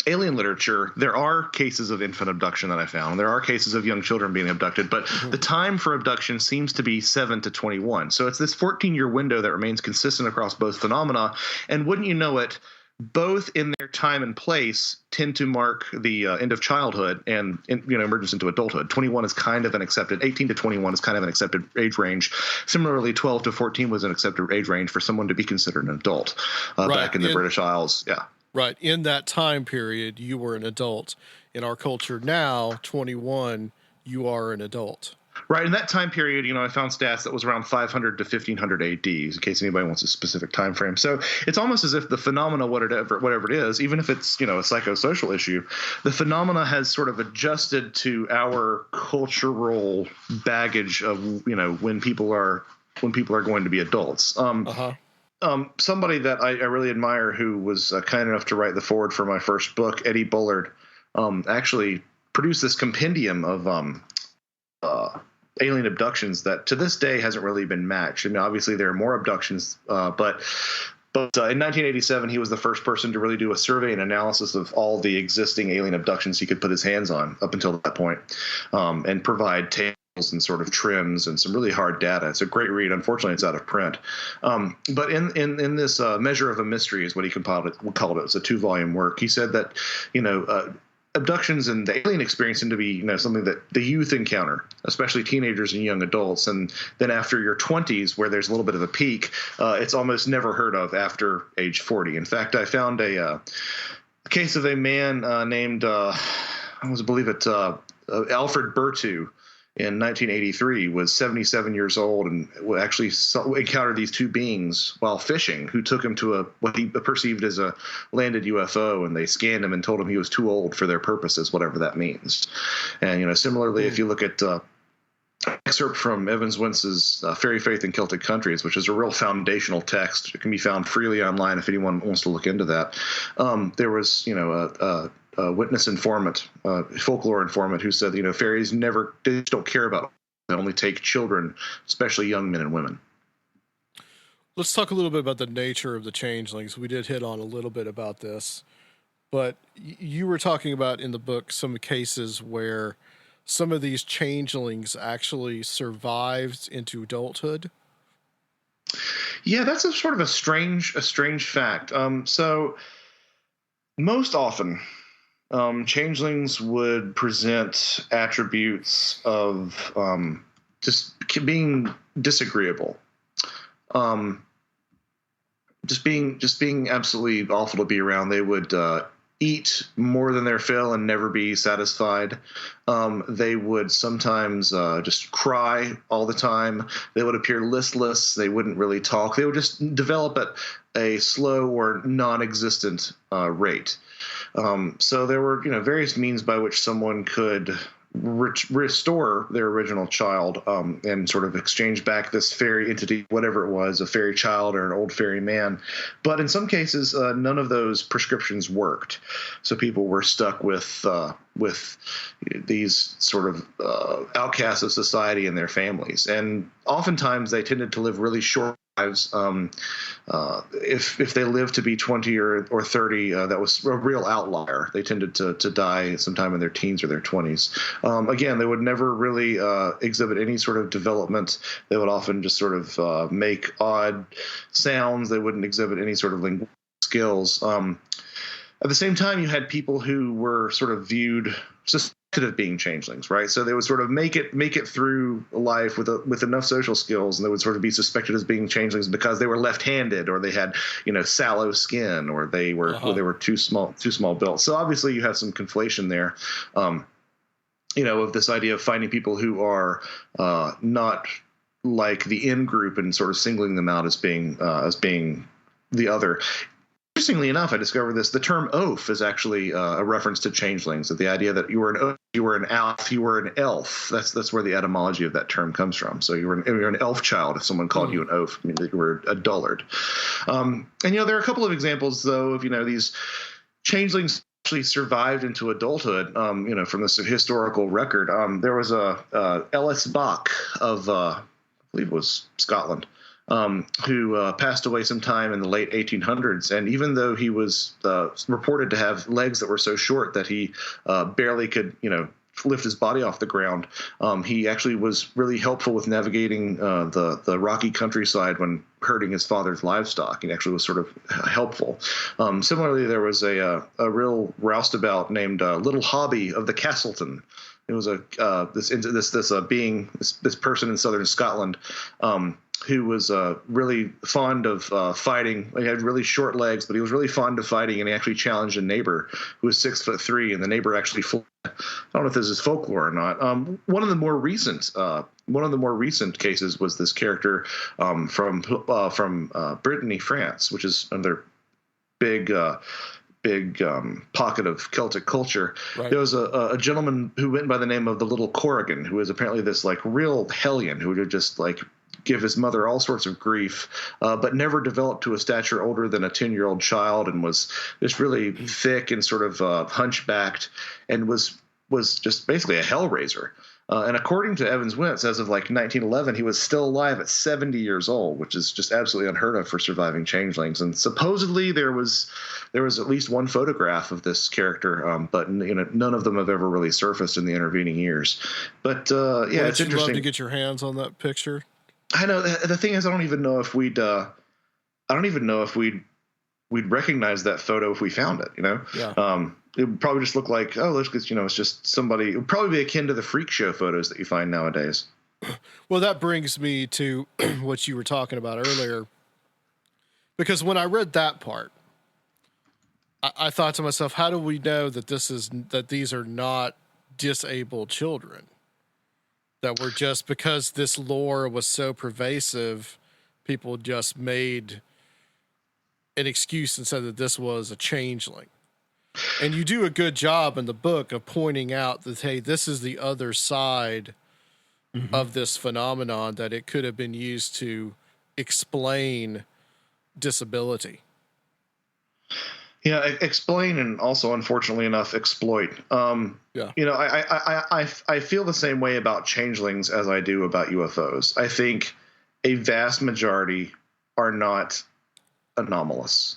alien literature, there are cases of infant abduction that I found. There are cases of young children being abducted, but the time for abduction seems to be 7 to 21. So it's this 14-year window that remains consistent across both phenomena. And wouldn't you know it, both in their time and place tend to mark the end of childhood and emergence into adulthood. 21 is kind of an accepted, 18 to 21 is kind of an accepted age range. Similarly, 12 to 14 was an accepted age range for someone to be considered an adult back in the British Isles. Yeah. Right. In that time period, you were an adult. In our culture now, 21, you are an adult. Right. In that time period, I found stats that was around 500 to 1500 AD, in case anybody wants a specific time frame. So it's almost as if the phenomena, whatever it is, even if it's, a psychosocial issue, the phenomena has sort of adjusted to our cultural baggage of, when people are going to be adults. Somebody that I really admire, who was kind enough to write the foreword for my first book, Eddie Bullard, actually produced this compendium of alien abductions that to this day hasn't really been matched. And obviously there are more abductions, but in 1987 he was the first person to really do a survey and analysis of all the existing alien abductions he could put his hands on up until that point, and provide tables and sort of trims and some really hard data. It's a great read. Unfortunately, it's out of print. But in this Measure of a Mystery is what he called it. It's a 2-volume work. He said that, abductions and the alien experience seem to be, something that the youth encounter, especially teenagers and young adults. And then after your 20s, where there's a little bit of a peak, it's almost never heard of after age 40. In fact, I found a case of a man named, Alfred Bertu in 1983, was 77 years old and actually encountered these two beings while fishing, who took him to what he perceived as a landed UFO, and they scanned him and told him he was too old for their purposes, whatever that means. And similarly, if you look at excerpt from Evans Wentz's Fairy Faith in Celtic Countries, which is a real foundational text. It can be found freely online if anyone wants to look into that. There was, a witness informant, folklore informant, who said, fairies don't care about, they only take children, especially young men and women. Let's talk a little bit about the nature of the changelings. We did hit on a little bit about this, but you were talking about in the book some cases where some of these changelings actually survived into adulthood. Yeah, that's a sort of a strange fact. So most often, changelings would present attributes of just being disagreeable, just being absolutely awful to be around. They would eat more than their fill and never be satisfied. They would sometimes just cry all the time. They would appear listless. They wouldn't really talk. They would just develop at a slow or non-existent rate. So there were, various means by which someone could restore their original child and sort of exchange back this fairy entity, whatever it was, a fairy child or an old fairy man. But in some cases, none of those prescriptions worked. So people were stuck with these sort of outcasts of society and their families. And oftentimes they tended to live really short lives. If they lived to be 20 or 30, that was a real outlier. They tended to die sometime in their teens or their 20s. Again, they would never really exhibit any sort of development. They would often just sort of make odd sounds. They wouldn't exhibit any sort of linguistic skills. At the same time, you had people who were sort of viewed suspected of being changelings, right? So they would sort of make it through life with enough social skills, and they would sort of be suspected as being changelings because they were left-handed, or they had sallow skin, or they were too small built. So obviously, you have some conflation there, of this idea of finding people who are not like the in group and sort of singling them out as being the other. Interestingly enough, I discovered this. The term oaf is actually a reference to changelings. That the idea that you were an oaf, you were an elf, you were an elf. That's where the etymology of that term comes from. So you're an elf child. If someone called you an oaf, I mean that you were a dullard. And there are a couple of examples though of these changelings actually survived into adulthood. From this historical record, there was a Ellis Bach of I believe it was Scotland. Who passed away sometime in the late 1800s. And even though he was reported to have legs that were so short that he barely could, lift his body off the ground, he actually was really helpful with navigating the rocky countryside when herding his father's livestock. He actually was sort of helpful. Similarly, there was a real roustabout named Little Hobby of the Castleton. It was this person in southern Scotland who was really fond of fighting. He had really short legs, but he was really fond of fighting, and he actually challenged a neighbor who was 6'3", and the neighbor actually fled. I don't know if this is folklore or not. One of the more recent cases was this character from Brittany, France, which is another big pocket of Celtic culture. Right. There was a gentleman who went by the name of the Little Corrigan, who was apparently this real hellion who would just give his mother all sorts of grief, but never developed to a stature older than a 10-year-old child, and was just really thick and sort of hunchbacked, and was just basically a hellraiser. And according to Evans Wentz, as of 1911, he was still alive at 70 years old, which is just absolutely unheard of for surviving changelings. And supposedly there was at least one photograph of this character, but none of them have ever really surfaced in the intervening years. But it's interesting. Love to get your hands on that picture. I know. The thing is, I don't even know if we'd recognize that photo if we found it. Yeah. it would probably just look like, oh, look, it's just somebody. It would probably be akin to the freak show photos that you find nowadays. Well, that brings me to what you were talking about earlier. Because when I read that part, I thought to myself, how do we know that these are not disabled children? That were just, because this lore was so pervasive, people just made an excuse and said that this was a changeling. And you do a good job in the book of pointing out that, hey, this is the other side of this phenomenon, that it could have been used to explain disability. Yeah, explain, and also, unfortunately enough, exploit. Yeah. I feel the same way about changelings as I do about UFOs. I think a vast majority are not anomalous.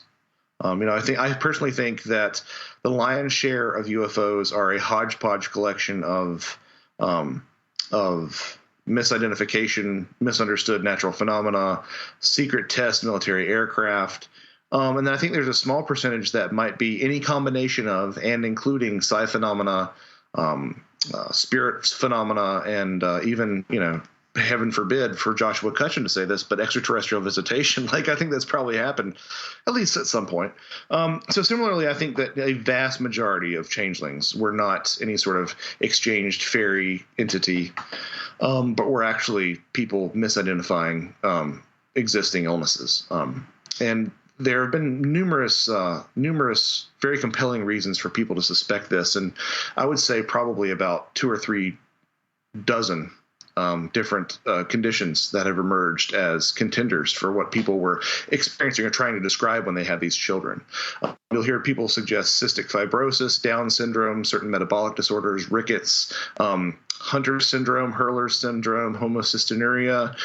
I personally think that the lion's share of UFOs are a hodgepodge collection of misidentification, misunderstood natural phenomena, secret test military aircraft. And then I think there's a small percentage that might be any combination of, and including psi phenomena, spirit phenomena, and even, heaven forbid for Joshua Cutchin to say this, but extraterrestrial visitation. Like, I think that's probably happened at least at some point. So similarly, I think that a vast majority of changelings were not any sort of exchanged fairy entity, but were actually people misidentifying existing illnesses. And there have been numerous very compelling reasons for people to suspect this, and I would say probably about 2 or 3 dozen different conditions that have emerged as contenders for what people were experiencing or trying to describe when they had these children. You'll hear people suggest cystic fibrosis, Down syndrome, certain metabolic disorders, rickets, Hunter syndrome, Hurler syndrome, homocystinuria.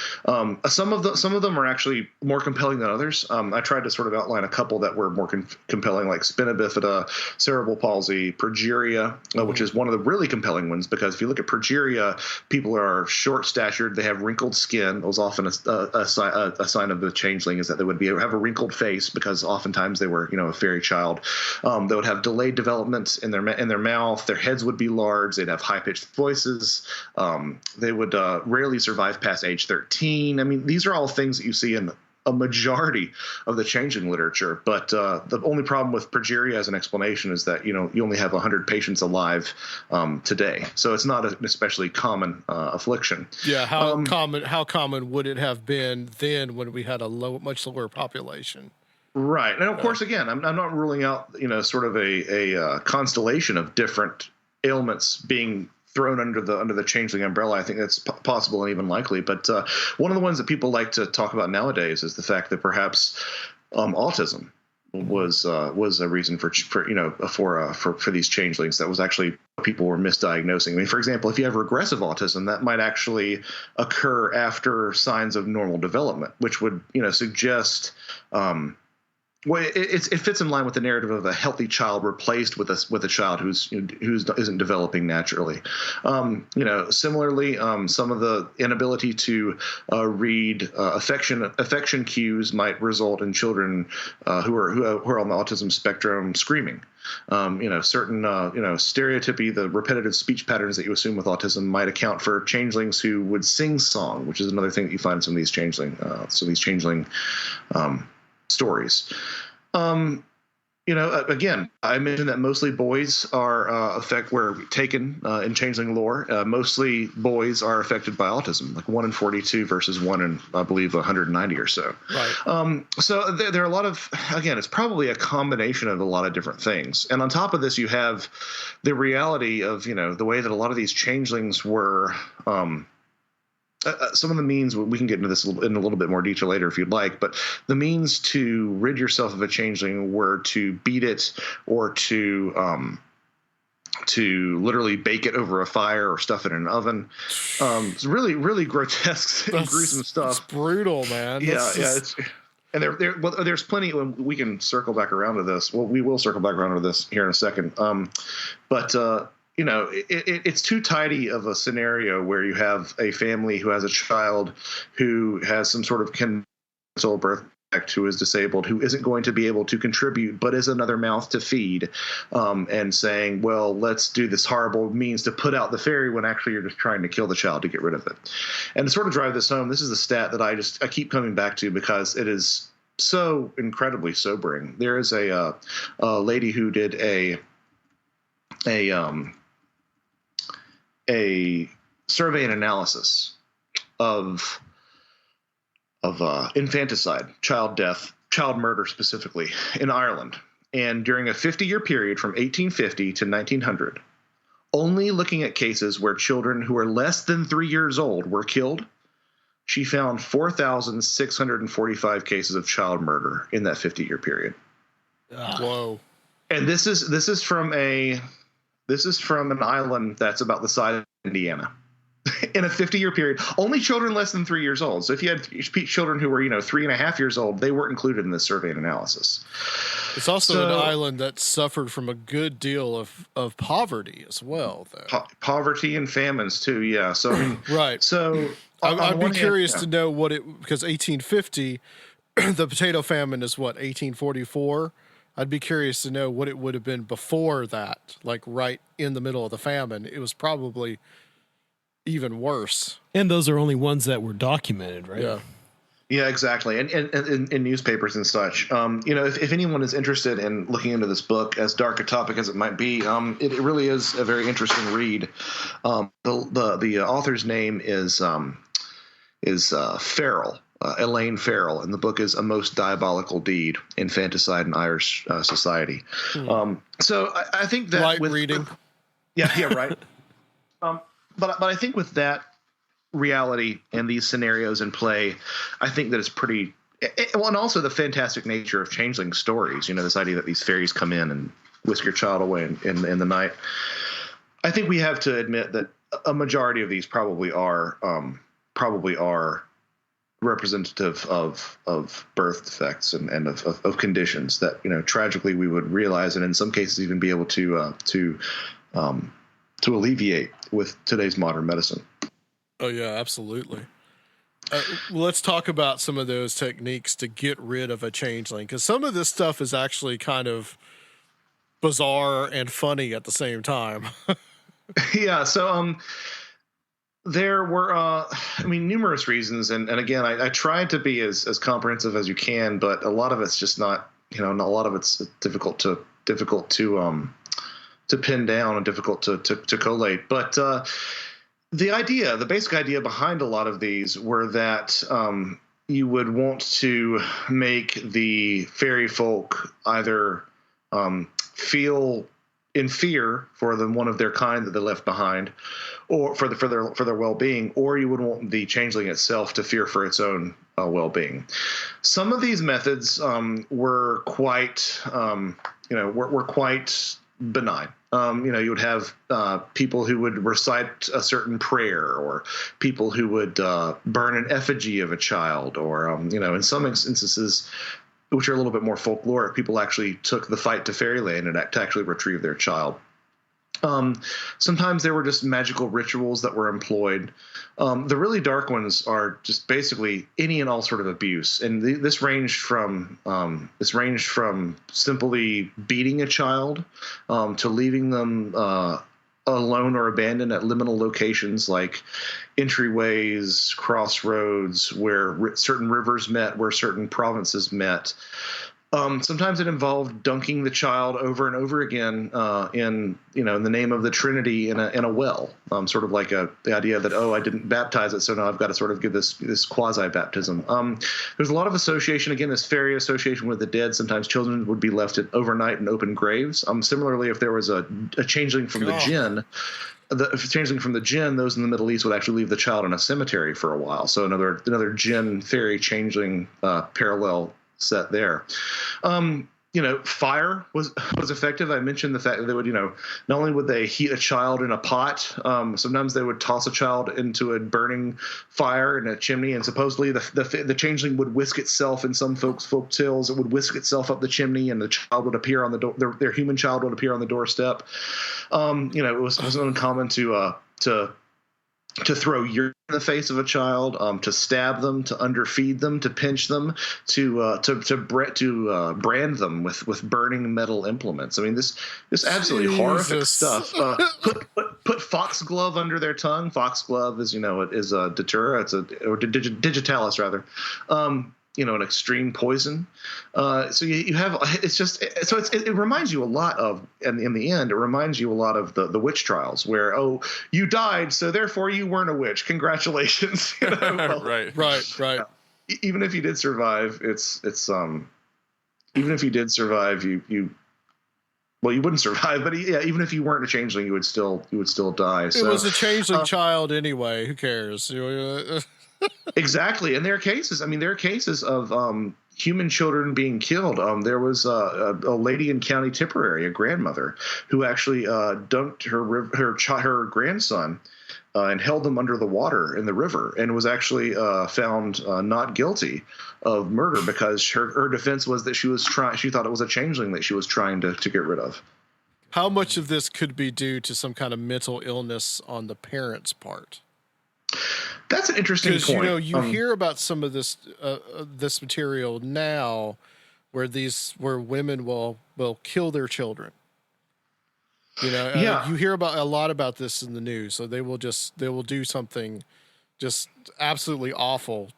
Some of them are actually more compelling than others. I tried to sort of outline a couple that were more compelling, like spina bifida, cerebral palsy, progeria, which is one of the really compelling ones, because if you look at progeria, people are short-statured, they have wrinkled skin. It was often a sign of the changeling, is that they would have a wrinkled face, because oftentimes they were, a fairy child. They would have delayed development in their mouth. Their heads would be large. They'd have high-pitched voices. They would rarely survive past age 13. I mean, these are all things that you see in a majority of the changeling literature. But the only problem with progeria as an explanation is that, you only have 100 patients alive today. So it's not an especially common affliction. Yeah. How common would it have been then, when we had a much lower population? Right. And of course, again, I'm not ruling out, sort of a constellation of different ailments being thrown under the changeling umbrella. I think that's possible and even likely. But one of the ones that people like to talk about nowadays is the fact that perhaps autism was a reason for these changelings. That was actually people were misdiagnosing. I mean, for example, if you have regressive autism, that might actually occur after signs of normal development, which would suggest. Well, it fits in line with the narrative of a healthy child replaced with a child who isn't developing naturally. Similarly, some of the inability to read affection cues might result in children who are on the autism spectrum screaming. Certain stereotypy, the repetitive speech patterns that you assume with autism might account for changelings who would sing song, which is another thing that you find in some of these changeling stories. Again, I mentioned that mostly boys are were taken in changeling lore. Mostly boys are affected by autism, like 1 in 42 versus 1 in, I believe, 190 or so. Right. So there are a lot of, again, it's probably a combination of a lot of different things. And on top of this, you have the reality of, the way that a lot of these changelings were, some of the means, we can get into this in a little bit more detail later if you'd like, but the means to rid yourself of a changeling were to beat it, or to literally bake it over a fire or stuff it in an oven. It's really, really grotesque and gruesome stuff. It's brutal, man. And there's plenty. We can circle back around to this. Well, we will circle back around to this here in a second. It's too tidy of a scenario where you have a family who has a child who has some sort of congenital birth who is disabled, who isn't going to be able to contribute, but is another mouth to feed, and saying, well, let's do this horrible means to put out the fairy when actually you're just trying to kill the child to get rid of it. And to sort of drive this home, this is the stat that I keep coming back to because it is so incredibly sobering. There is a lady who did a survey and analysis of infanticide, child death, child murder specifically in Ireland. And during a 50-year period from 1850 to 1900, only looking at cases where children who are less than 3 years old were killed, she found 4,645 cases of child murder in that 50-year period. Whoa. And this is from an island that's about the size of Indiana. In a 50-year period, only children less than 3 years old. So if you had children who were 3.5 years old, they weren't included in this survey and analysis. It's also an island that suffered from a good deal of poverty as well, though. Poverty and famines too. Yeah. So I mean, right. So I'd be curious to know what because 1850, the potato famine is what, 1844. I'd be curious to know what it would have been before that, like right in the middle of the famine. It was probably even worse. And those are only ones that were documented, right? Yeah. Yeah, exactly. And in newspapers and such. If anyone is interested in looking into this book, as dark a topic as it might be, it really is a very interesting read. The author's name is Farrell, Elaine Farrell, and the book is A Most Diabolical Deed, Infanticide in Irish Society. So I think that light reading. Yeah, right. But I think with that reality and these scenarios in play, I think that it's pretty well, and also the fantastic nature of changeling stories. This idea that these fairies come in and whisk your child away in the night. I think we have to admit that a majority of these probably are representative of birth defects and of conditions that tragically we would realize, and in some cases even be able to alleviate with today's modern medicine. Oh yeah, absolutely. Let's talk about some of those techniques to get rid of a changeling, because some of this stuff is actually kind of bizarre and funny at the same time. Yeah. So there were numerous reasons, and again I tried to be as comprehensive as you can, but a lot of it's just not, a lot of it's difficult to pin down and difficult to collate. But the basic idea behind a lot of these were that you would want to make the fairy folk either feel in fear for one of their kind that they left behind, or for their well-being, or you would want the changeling itself to fear for its own well-being. Some of these methods were quite benign. You would have people who would recite a certain prayer, or people who would burn an effigy of a child, or in some instances, which are a little bit more folkloric, people actually took the fight to fairyland and to actually retrieve their child. Sometimes there were just magical rituals that were employed. The really dark ones are just basically any and all sort of abuse, and this ranged from simply beating a child to leaving them alone or abandoned at liminal locations like entryways, crossroads, where certain rivers met, where certain provinces met. Sometimes it involved dunking the child over and over again in the name of the Trinity in a well, sort of like the idea that, I didn't baptize it, so now I've got to sort of give this quasi baptism. There's a lot of association, again, this fairy association with the dead. Sometimes children would be left overnight in open graves. Similarly, if there was a changeling from the jinn. If changeling from the jinn, those in the Middle East would actually leave the child in a cemetery for a while. So another jinn fairy changeling parallel set there. Fire was effective. I mentioned the fact that they would, not only would they heat a child in a pot, sometimes they would toss a child into a burning fire in a chimney, and supposedly the changeling would whisk itself. In some folk tales, it would whisk itself up the chimney, and the child would appear on the door. Their human child would appear on the doorstep. It was uncommon to to throw urine in the face of a child, to stab them, to underfeed them, to pinch them, to brand them with burning metal implements. I mean, this absolutely horrific stuff. Put foxglove under their tongue. Foxglove is is a datura. It's digitalis rather. An extreme poison. So you have, it reminds you a lot of, and in the end, it reminds you a lot of the witch trials where, oh, you died, so therefore you weren't a witch. Congratulations. Right. Even if you did survive, even if you did survive, you wouldn't survive, but even if you weren't a changeling, you would still die. It was a changeling child anyway. Who cares? Exactly. And there are cases of human children being killed. There was a lady in County Tipperary, a grandmother, who actually dunked her grandson and held him under the water in the river, and was actually found not guilty of murder because her defense was that she thought it was a changeling that she was trying to get rid of. How much of this could be due to some kind of mental illness on the parents' part? That's an interesting point. Because you hear about some of this this material now, where women will kill their children. You hear a lot about this in the news. So they will do something just absolutely awful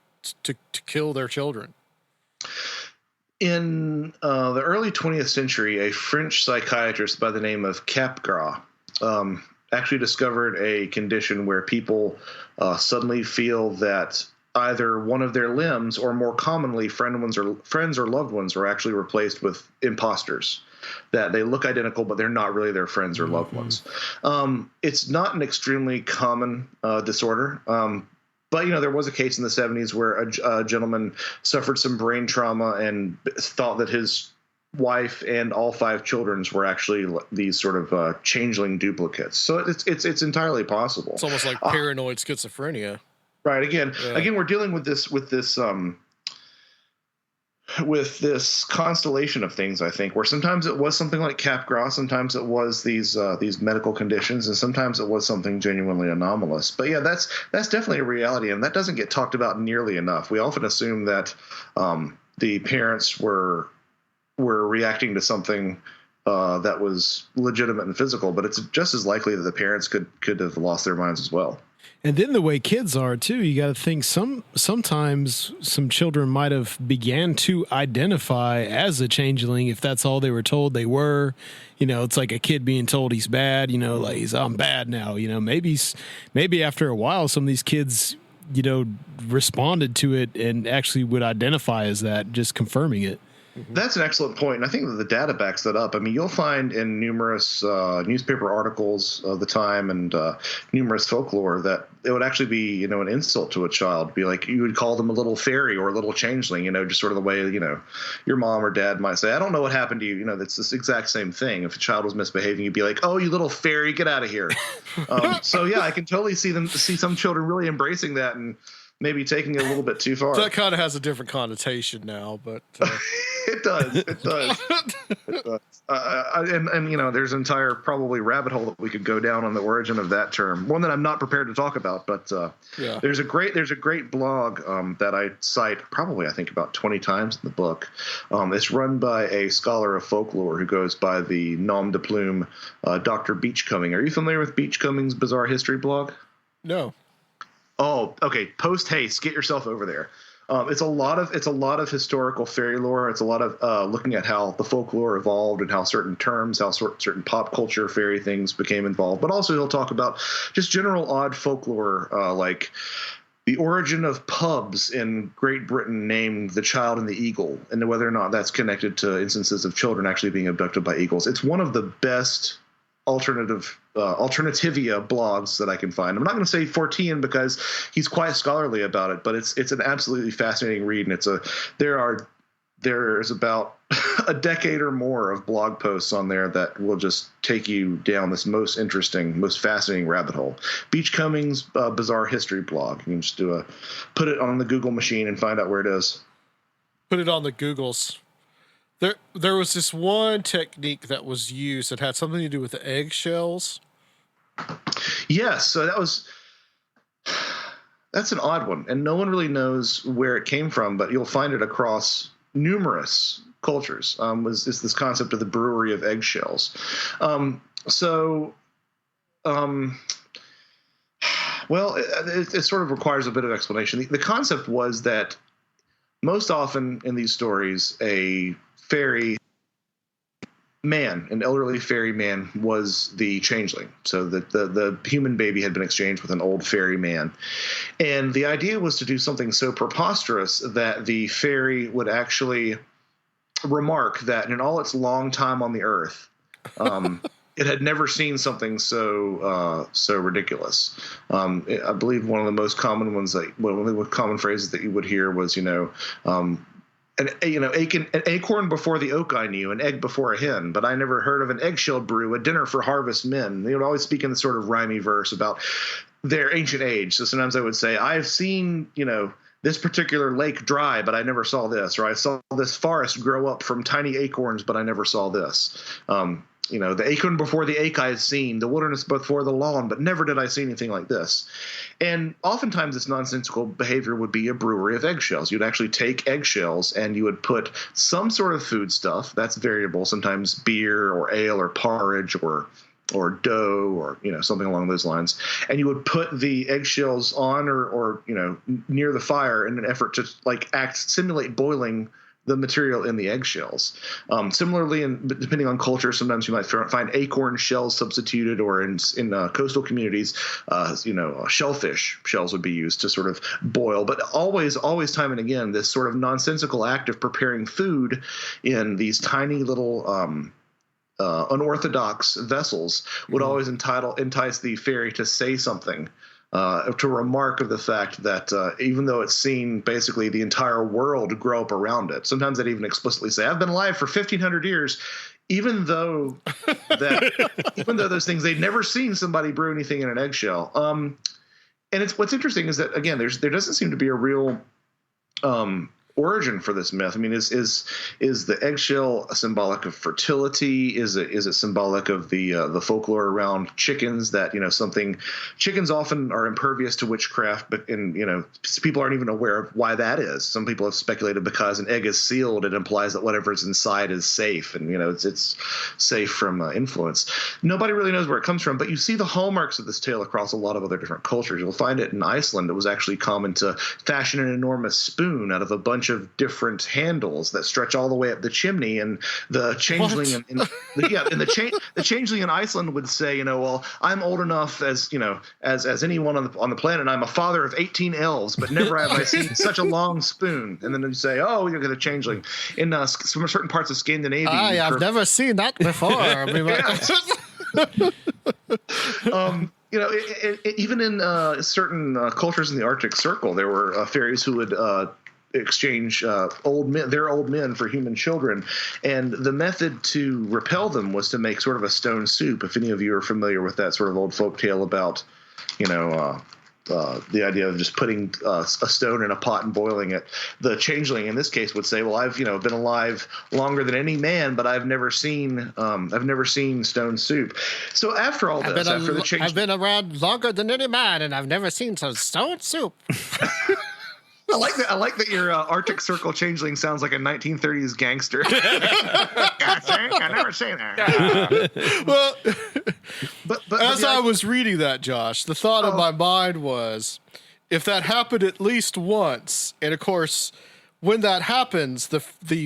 to kill their children. In the early 20th century, a French psychiatrist by the name of Capgras actually discovered a condition where people suddenly feel that either one of their limbs, or more commonly friends or loved ones, are actually replaced with imposters, that they look identical but they're not really their friends or loved ones. It's not an extremely common disorder, but there was a case in the 70s where a gentleman suffered some brain trauma and thought that his wife and all 5 children were actually these sort of changeling duplicates. So it's entirely possible. It's almost like paranoid schizophrenia. Right. Again, we're dealing with this constellation of things, I think, where sometimes it was something like Capgras, sometimes it was these medical conditions, and sometimes it was something genuinely anomalous. But yeah, that's definitely a reality, and that doesn't get talked about nearly enough. We often assume that the parents were reacting to something that was legitimate and physical, but it's just as likely that the parents could have lost their minds as well. And then the way kids are too, you got to think sometimes some children might have began to identify as a changeling if that's all they were told they were. It's like a kid being told he's bad. Like I'm bad now. Maybe after a while, some of these kids, responded to it and actually would identify as that, just confirming it. That's an excellent point, and I think that the data backs that up. I mean, you'll find in numerous newspaper articles of the time and numerous folklore that it would actually be, an insult to a child. Be like, you would call them a little fairy or a little changeling, just sort of the way, your mom or dad might say, I don't know what happened to you. That's this exact same thing. If a child was misbehaving, you'd be like, oh, you little fairy, get out of here. So yeah, I can totally see some children really embracing that and maybe taking it a little bit too far. That kind of has a different connotation now, but it does. It does. And there's an entire probably rabbit hole that we could go down on the origin of that term. One that I'm not prepared to talk about, but there's a great blog that I cite probably I think about 20 times in the book. It's run by a scholar of folklore who goes by the nom de plume Dr. Beachcoming. Are you familiar with Beachcoming's Bizarre History blog? No. Oh, okay. Post haste, get yourself over there. It's a lot of historical fairy lore. It's a lot of looking at how the folklore evolved and how certain terms, how certain pop culture fairy things became involved. But also he'll talk about just general odd folklore, like the origin of pubs in Great Britain named The Child and the Eagle, and whether or not that's connected to instances of children actually being abducted by eagles. It's one of the best alternativia blogs that I can find. I'm not going to say Fortean because he's quite scholarly about it, but it's an absolutely fascinating read, and there's about a decade or more of blog posts on there that will just take you down this most interesting, most fascinating rabbit hole. Beachcombing's Bizarre History blog. You can just put it on the Google machine and find out where it is. Put it on the Googles. There was this one technique that was used that had something to do with the eggshells. Yes, so that was That's an odd one, and no one really knows where it came from, but you'll find it across numerous cultures. Is this concept of the brewery of eggshells? Well, it sort of requires a bit of explanation. The concept was that most often in these stories, a fairy man, an elderly fairy man, was the changeling. So the human baby had been exchanged with an old fairy man. And the idea was to do something so preposterous that the fairy would actually remark that in all its long time on the earth, it had never seen something so ridiculous. I believe one of the most common ones, one of the common phrases that you would hear was, an acorn before the oak I knew, an egg before a hen, but I never heard of an eggshell brew, a dinner for harvest men. They would always speak in this sort of rhymey verse about their ancient age. So sometimes I would say, I've seen, this particular lake dry, but I never saw this, or I saw this forest grow up from tiny acorns, but I never saw this. The acorn before the ache I had seen, the wilderness before the lawn, but never did I see anything like this. And oftentimes this nonsensical behavior would be a brewery of eggshells. You'd actually take eggshells and you would put some sort of food stuff, that's variable, sometimes beer or ale or porridge or dough or something along those lines, and you would put the eggshells on or near the fire in an effort to simulate boiling the material in the eggshells. Similarly, and depending on culture, sometimes you might find acorn shells substituted, or in coastal communities, shellfish shells would be used to sort of boil. But always time and again, this sort of nonsensical act of preparing food in these tiny little unorthodox vessels would always entice the fairy to say something, to remark of the fact that even though it's seen basically the entire world grow up around it, sometimes they'd even explicitly say, I've been alive for 1,500 years, even though those things, they'd never seen somebody brew anything in an eggshell. And what's interesting is that, again, there doesn't seem to be a real origin for this myth. I mean, is the eggshell symbolic of fertility? Is it symbolic of the folklore around chickens, that chickens often are impervious to witchcraft, but people aren't even aware of why that is. Some people have speculated because an egg is sealed, it implies that whatever's inside is safe, and it's safe from influence. Nobody really knows where it comes from, but you see the hallmarks of this tale across a lot of other different cultures. You'll find it in Iceland. It was actually common to fashion an enormous spoon out of a bunch of different handles that stretch all the way up the chimney, and the changeling the changeling in Iceland would say, well, I'm old enough as anyone on the planet. I'm a father of 18 elves, but never have I seen such a long spoon. And then you say, oh, you're the changeling. In some certain parts of Scandinavia, I've never seen that before. Even in certain cultures in the Arctic Circle, there were fairies who would exchange their old men for human children, and the method to repel them was to make sort of a stone soup. If any of you are familiar with that sort of old folk tale about the idea of just putting a stone in a pot and boiling it, the changeling in this case would say, well, I've been alive longer than any man, but I've never seen stone soup. So after all this, I've been around longer than any man, and I've never seen some stone soup. I like that your Arctic Circle changeling sounds like a 1930s gangster. I never seen that. Well, but I was reading that, Josh, the thought of my mind was, if that happened at least once, and of course, when that happens, the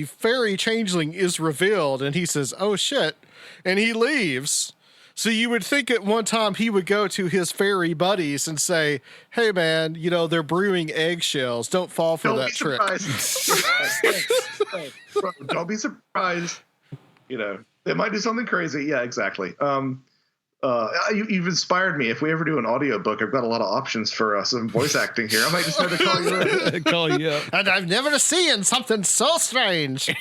fairy changeling is revealed, and he says, "Oh shit," and he leaves. So you would think at one time he would go to his fairy buddies and say, "Hey man, they're brewing eggshells. Don't fall for that trick." Don't be surprised. They might do something crazy. Yeah, exactly. You've inspired me. If we ever do an audiobook, I've got a lot of options for some voice acting here. I might just have to call you in. Call you up. And I've never seen something so strange.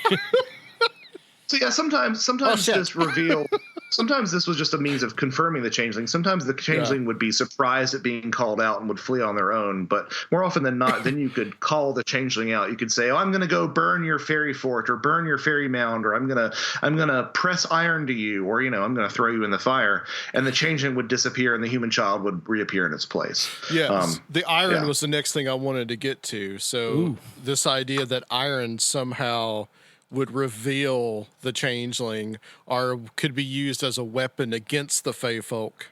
So yeah, sometimes this reveal sometimes this was just a means of confirming the changeling. Sometimes the changeling would be surprised at being called out and would flee on their own. But more often than not, then you could call the changeling out. You could say, "Oh, I'm going to go burn your fairy fort, or burn your fairy mound, or I'm gonna press iron to you, or I'm going to throw you in the fire." And the changeling would disappear, and the human child would reappear in its place. Yes, the iron was the next thing I wanted to get to. So this idea that iron somehow would reveal the changeling, or could be used as a weapon against the Fey folk.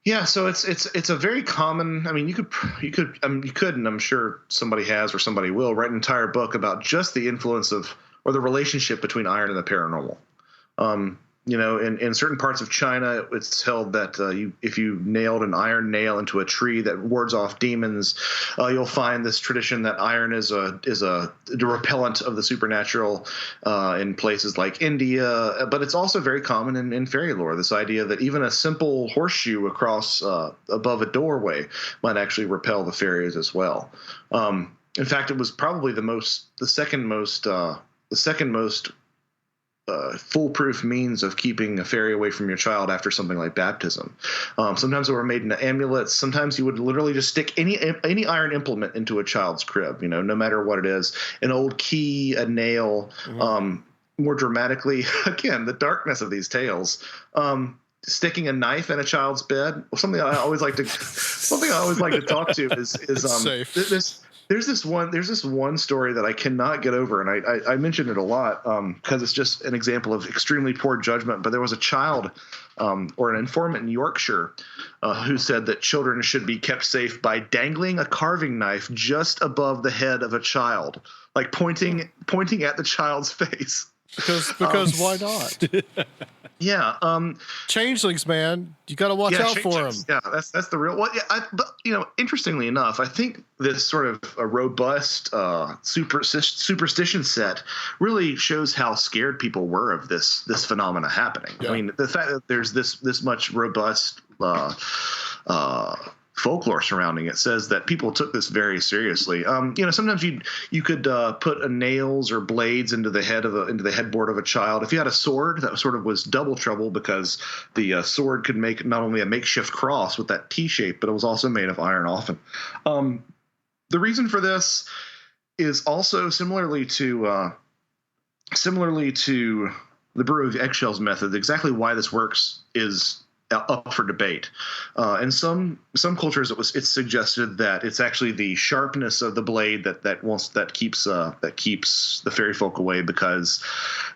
Yeah, so it's a very common. I mean, you could, and I'm sure somebody has or somebody will write an entire book about just the influence of or the relationship between iron and the paranormal. In certain parts of China, it's held that if you nailed an iron nail into a tree that wards off demons, you'll find this tradition that iron is a repellent of the supernatural in places like India. But it's also very common in fairy lore. This idea that even a simple horseshoe across above a doorway might actually repel the fairies as well. In fact, it was probably the second most foolproof means of keeping a fairy away from your child after something like baptism. Sometimes they were made into amulets. Sometimes you would literally just stick any iron implement into a child's crib, no matter what it is, an old key, a nail. More dramatically, again, the darkness of these tales. Sticking a knife in a child's bed. Something I always like to talk to is safe. There's this one story that I cannot get over, and I mention it a lot because it's just an example of extremely poor judgment. But there was a child or an informant in Yorkshire who said that children should be kept safe by dangling a carving knife just above the head of a child, like pointing at the child's face. Because why not? Yeah. Changelings, man, you got to watch out for them. Yeah, that's the real. Well, yeah, but interestingly enough, I think this sort of a robust superstition set really shows how scared people were of this phenomena happening. Yeah. I mean, the fact that there's this much robust folklore surrounding it says that people took this very seriously. Sometimes you could put nails or blades into the headboard of a child. If you had a sword, that sort of was double trouble because the sword could make not only a makeshift cross with that T shape, but it was also made of iron often. The reason for this is also similarly to the brewing of eggshells method. Exactly why this works is up for debate. In some cultures, it's suggested that it's actually the sharpness of the blade that keeps the fairy folk away, because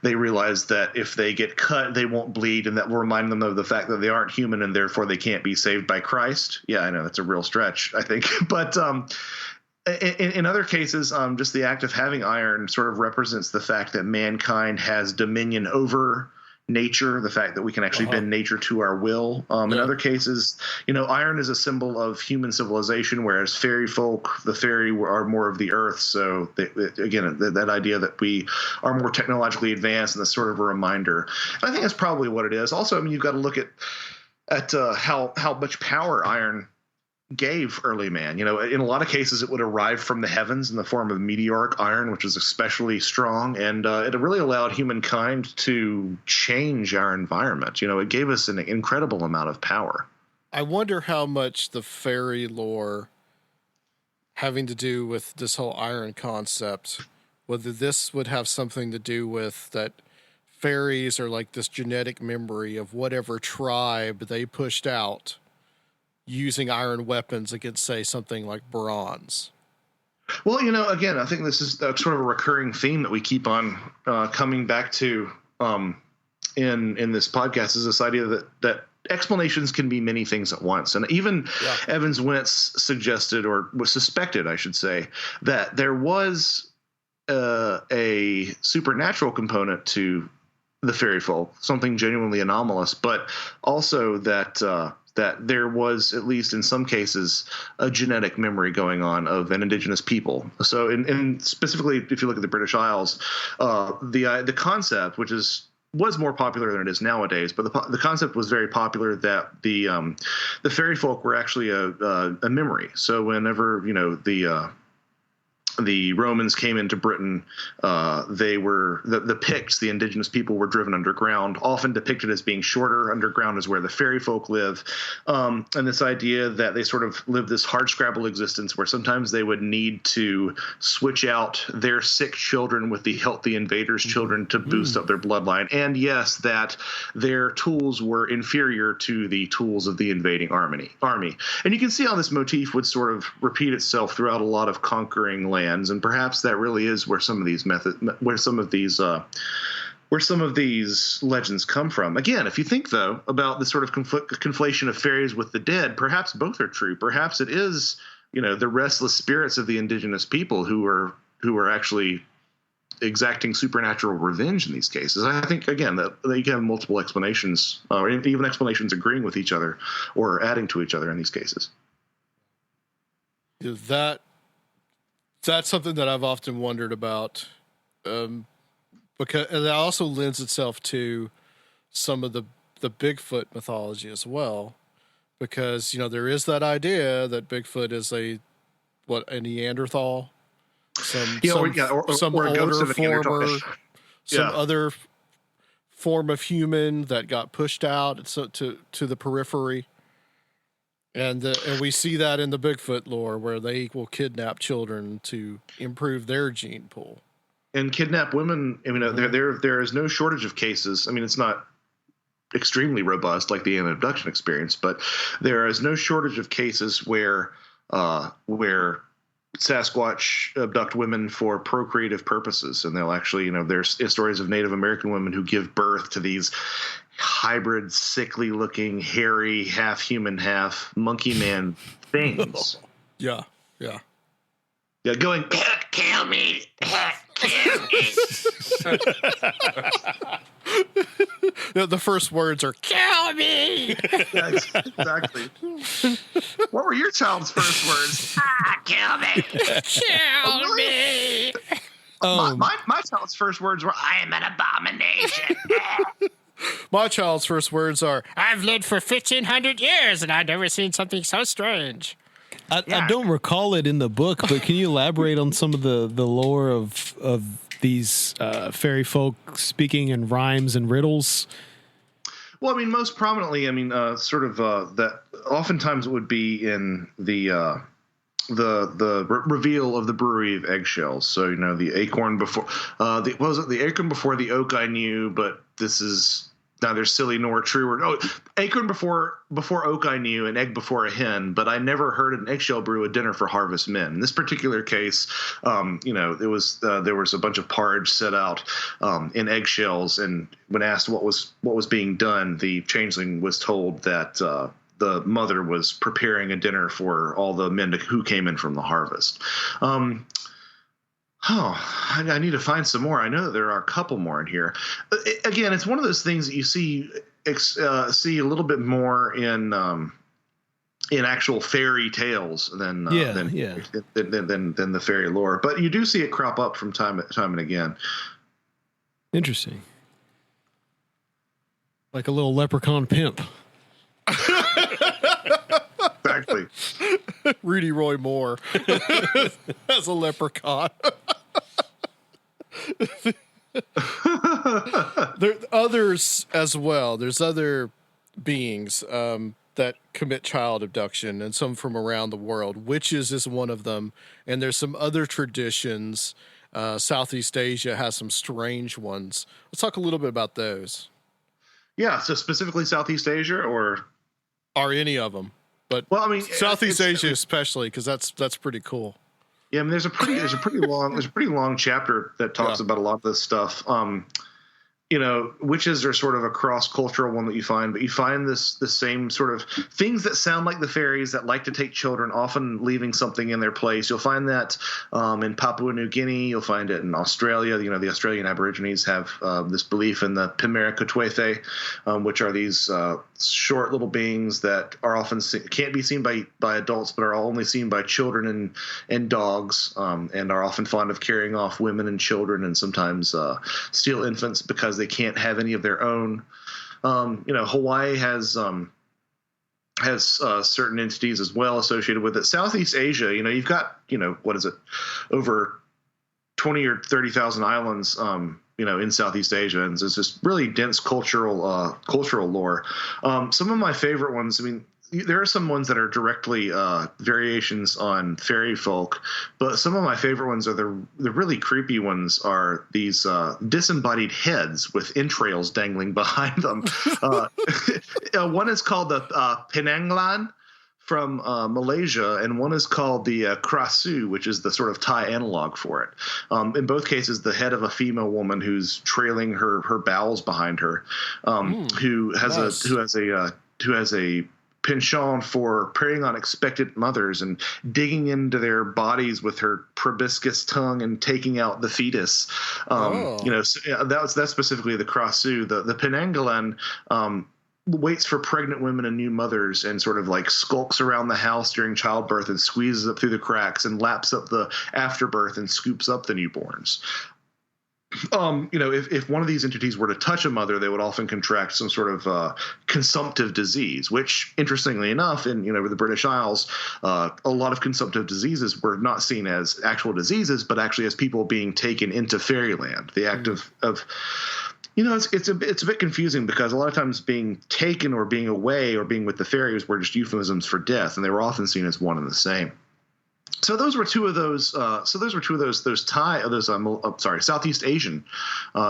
they realize that if they get cut, they won't bleed, and that will remind them of the fact that they aren't human and therefore they can't be saved by Christ. Yeah, I know that's a real stretch, I think, but in other cases, just the act of having iron sort of represents the fact that mankind has dominion over nature, the fact that we can actually bend nature to our will. In other cases, iron is a symbol of human civilization, whereas fairy folk, the fairy are more of the earth. So again, that idea that we are more technologically advanced, and that's sort of a reminder. And I think that's probably what it is. Also, I mean, you've got to look at how much power iron gave early man. In a lot of cases, it would arrive from the heavens in the form of meteoric iron, which was especially strong, and it really allowed humankind to change our environment. It gave us an incredible amount of power. I wonder how much the fairy lore having to do with this whole iron concept, whether this would have something to do with that fairies are like this genetic memory of whatever tribe they pushed out using iron weapons against, say, something like bronze. Well, again, I think this is sort of a recurring theme that we keep on coming back to in this podcast, is this idea that explanations can be many things at once. And even Evans Wentz suggested, or was suspected, I should say, that there was a supernatural component to the fairy folk, something genuinely anomalous, but also that there was, at least in some cases, a genetic memory going on of an indigenous people. So in specifically, if you look at the British Isles, the concept, which was more popular than it is nowadays, but the concept was very popular, that the fairy folk were actually a memory. So whenever the Romans came into Britain, they were the Picts, the indigenous people, were driven underground, often depicted as being shorter. Underground is where the fairy folk live, and this idea that they sort of live this hardscrabble existence where sometimes they would need to switch out their sick children with the healthy invaders' children to boost up their bloodline, and yes, that their tools were inferior to the tools of the invading army. And you can see how this motif would sort of repeat itself throughout a lot of conquering lands. And perhaps that really is where some of these legends come from. Again, if you think though about the sort of conflation of fairies with the dead, perhaps both are true. Perhaps it is, the restless spirits of the indigenous people who are actually exacting supernatural revenge in these cases. I think again that you can have multiple explanations, or even explanations agreeing with each other or adding to each other in these cases. That's something that I've often wondered about, because and that also lends itself to some of the Bigfoot mythology as well, because there is that idea that Bigfoot is a Neanderthal, some older some other form of human that got pushed out to the periphery. And we see that in the Bigfoot lore, where they will kidnap children to improve their gene pool and kidnap women. I mean, there is no shortage of cases. I mean, it's not extremely robust like the abduction experience, but there is no shortage of cases where Sasquatch abduct women for procreative purposes, and they'll actually, there's stories of Native American women who give birth to these hybrid, sickly-looking, hairy, half human, half monkey man things. Yeah. Going, kill me, kill me. The first words are "kill me." Yeah, exactly. What were your child's first words? Kill me, kill me. My child's first words were, "I am an abomination." My child's first words are, "I've lived for 1,500 years and I've never seen something so strange." I don't recall it in the book, but can you elaborate on some of the lore of these fairy folk speaking in rhymes and riddles? Well, I mean, most prominently, that oftentimes it would be in the reveal of the brewery of eggshells. So, the acorn before the acorn before the oak I knew, but this is neither silly nor true. Or acorn before oak I knew, an egg before a hen, but I never heard an eggshell brew a dinner for harvest men. In this particular case, there was a bunch of porridge set out in eggshells, and when asked what was being done, the changeling was told that the mother was preparing a dinner for all the men who came in from the harvest. I need to find some more. I know that there are a couple more in here. Again, it's one of those things that you see a little bit more in actual fairy tales than the fairy lore. But you do see it crop up from time and again. Interesting. Like a little leprechaun pimp. Exactly. Rudy Roy Moore as a leprechaun. There are others as well. There's other beings that commit child abduction, and some from around the world. Witches is one of them, and there's some other traditions. Southeast Asia has some strange ones. Let's talk a little bit about those. Yeah, so specifically Southeast Asia, or any of them? But Southeast Asia especially, because that's pretty cool. Yeah, I mean, there's a pretty long chapter that talks about a lot of this stuff. Witches are sort of a cross-cultural one that you find, but you find the same sort of things that sound like the fairies that like to take children, often leaving something in their place. You'll find that in Papua New Guinea. You'll find it in Australia. The Australian Aborigines have this belief in the Pimera Kutwethe, which are these short little beings that are often can't be seen by adults, but are only seen by children and dogs, and are often fond of carrying off women and children, and sometimes steal infants because they can't have any of their own. Hawaii has has certain entities as well associated with it. Southeast Asia, you've got, what is it, over 20 or 30,000 islands, in Southeast Asia, and there's this really dense cultural lore. Some of my favorite ones, there are some ones that are directly variations on fairy folk, but some of my favorite ones are the really creepy ones are these disembodied heads with entrails dangling behind them. One is called the Penanglan from Malaysia, and one is called the Krasu, which is the sort of Thai analog for it. In both cases, the head of a female woman who's trailing her bowels behind her, who has a penchant for preying on expectant mothers and digging into their bodies with her proboscis tongue and taking out the fetus. That's specifically the Krasu. The Penanggalan waits for pregnant women and new mothers and sort of like skulks around the house during childbirth and squeezes up through the cracks and laps up the afterbirth and scoops up the newborns. If one of these entities were to touch a mother, they would often contract some sort of consumptive disease, which, interestingly enough, in the British Isles, a lot of consumptive diseases were not seen as actual diseases, but actually as people being taken into fairyland. The act of it's a bit confusing because a lot of times being taken or being away or being with the fairies were just euphemisms for death, and they were often seen as one and the same. So those were two of those. Southeast Asian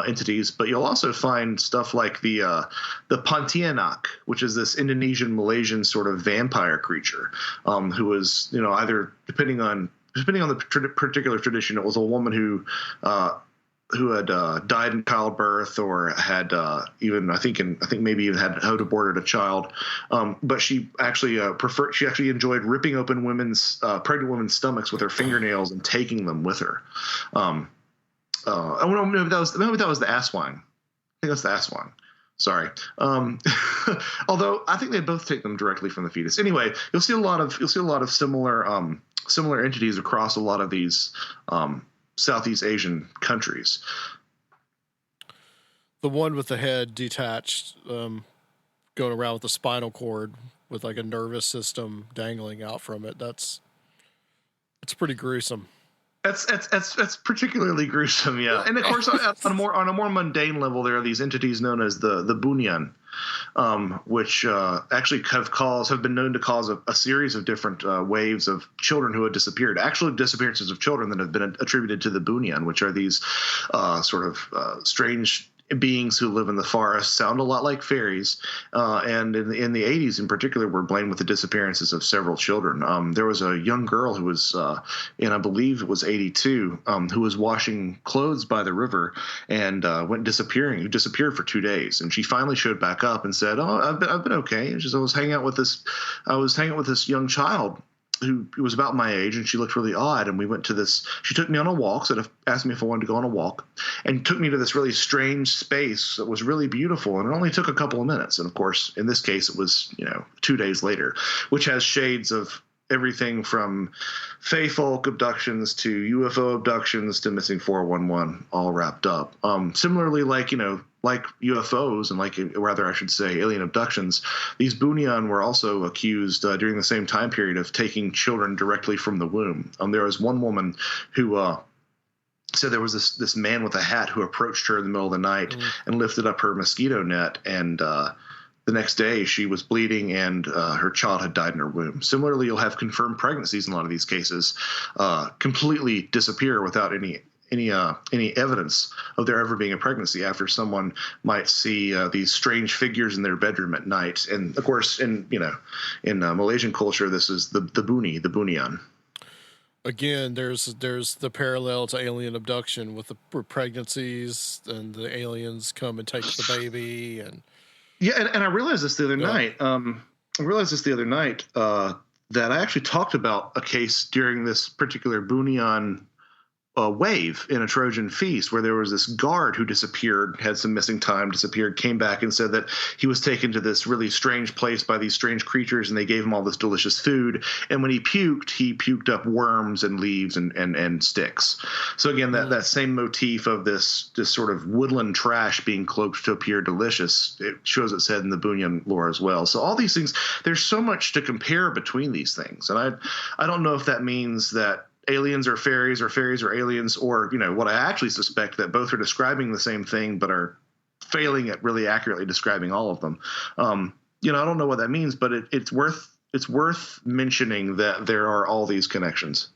entities. But you'll also find stuff like the Pontianak, which is this Indonesian Malaysian sort of vampire creature, who was either depending on the particular tradition, it was a woman who had died in childbirth or had I think maybe even had aborted a child, but she actually enjoyed ripping open pregnant women's stomachs with her fingernails and taking them with her. Maybe that was the Aswang. I think that's the Aswang. Sorry. Although I think they both take them directly from the fetus. Anyway, you'll see a lot of similar entities across a lot of these Southeast Asian countries. The one with the head detached, going around with the spinal cord with like a nervous system dangling out from it. It's pretty gruesome. That's particularly gruesome, yeah. And of course, on a more mundane level, there are these entities known as the Bunyan, which actually have been known to cause a series of different waves of children who had disappeared. Actually, disappearances of children that have been attributed to the Bunyan, which are these strange beings who live in the forest, sound a lot like fairies, and in the 80s in particular were blamed with the disappearances of several children. There was a young girl who was in, I believe it was 82, who was washing clothes by the river and who disappeared for 2 days, and she finally showed back up and said, I've been okay. And she said, I was hanging out with this young child who was about my age, and she looked really odd. And we went to this. She took me on a walk, asked me if I wanted to go on a walk, and took me to this really strange space that was really beautiful. And it only took a couple of minutes. And of course, in this case, it was 2 days later, which has shades of everything from fae folk abductions to UFO abductions to missing 411, all wrapped up. Similarly, like UFOs and alien abductions, these Bunyan were also accused during the same time period of taking children directly from the womb. There was one woman who said there was this man with a hat who approached her in the middle of the night and lifted up her mosquito net, and the next day she was bleeding and her child had died in her womb. Similarly, you'll have confirmed pregnancies in a lot of these cases completely disappear without any evidence of there ever being a pregnancy, after someone might see these strange figures in their bedroom at night. And of course, in Malaysian culture, this is the Bunyan. Again, there's the parallel to alien abduction with the pregnancies, and the aliens come and take the baby. And yeah, and I realized this the other night. That I actually talked about a case during this particular Bunyan wave in a Trojan feast where there was this guard who disappeared, had some missing time, disappeared, came back and said that he was taken to this really strange place by these strange creatures, and they gave him all this delicious food. And when he puked up worms and leaves and sticks. So again, that same motif of this sort of woodland trash being cloaked to appear delicious, it shows its head in the Bunyan lore as well. So all these things, there's so much to compare between these things. And I don't know if that means that aliens are fairies or fairies are aliens, or, you know, what I actually suspect, that both are describing the same thing but are failing at really accurately describing all of them. You know, I don't know what that means, but it's worth mentioning that there are all these connections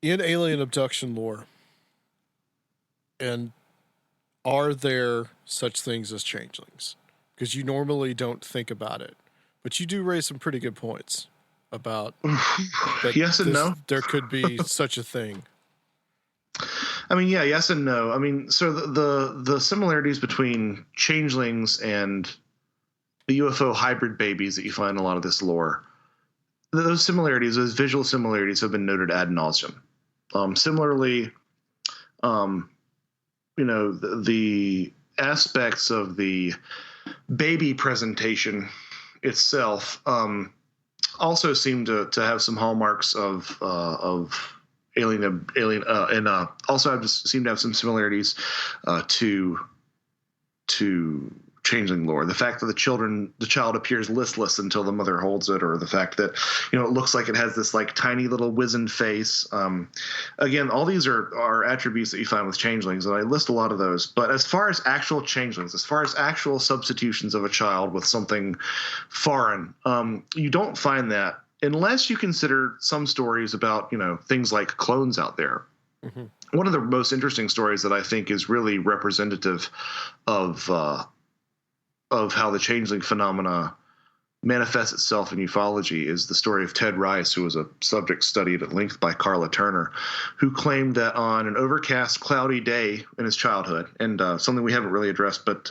in alien abduction lore. And are there such things as changelings? Because you normally don't think about it, but you do raise some pretty good points about that. Yes and no. There could be such a thing. I mean, yeah, yes and no. I mean, so the similarities between changelings and the UFO hybrid babies that you find in a lot of this lore, those similarities, those visual similarities, have been noted ad nauseum. Similarly, you know, the aspects of the baby presentation itself also seem to have some hallmarks of alien, and also seem to have some similarities to changeling lore. The fact that the child appears listless until the mother holds it, or the fact that, you know, it looks like it has this like tiny little wizened face. Again, all these are attributes that you find with changelings, and I list a lot of those. But as far as actual changelings, as far as actual substitutions of a child with something foreign, you don't find that unless you consider some stories about, you know, things like clones out there. Mm-hmm. One of the most interesting stories that I think is really representative of how the changeling phenomena manifests itself in ufology is the story of Ted Rice, who was a subject studied at length by Carla Turner, who claimed that on an overcast, cloudy day in his childhood, and something we haven't really addressed, but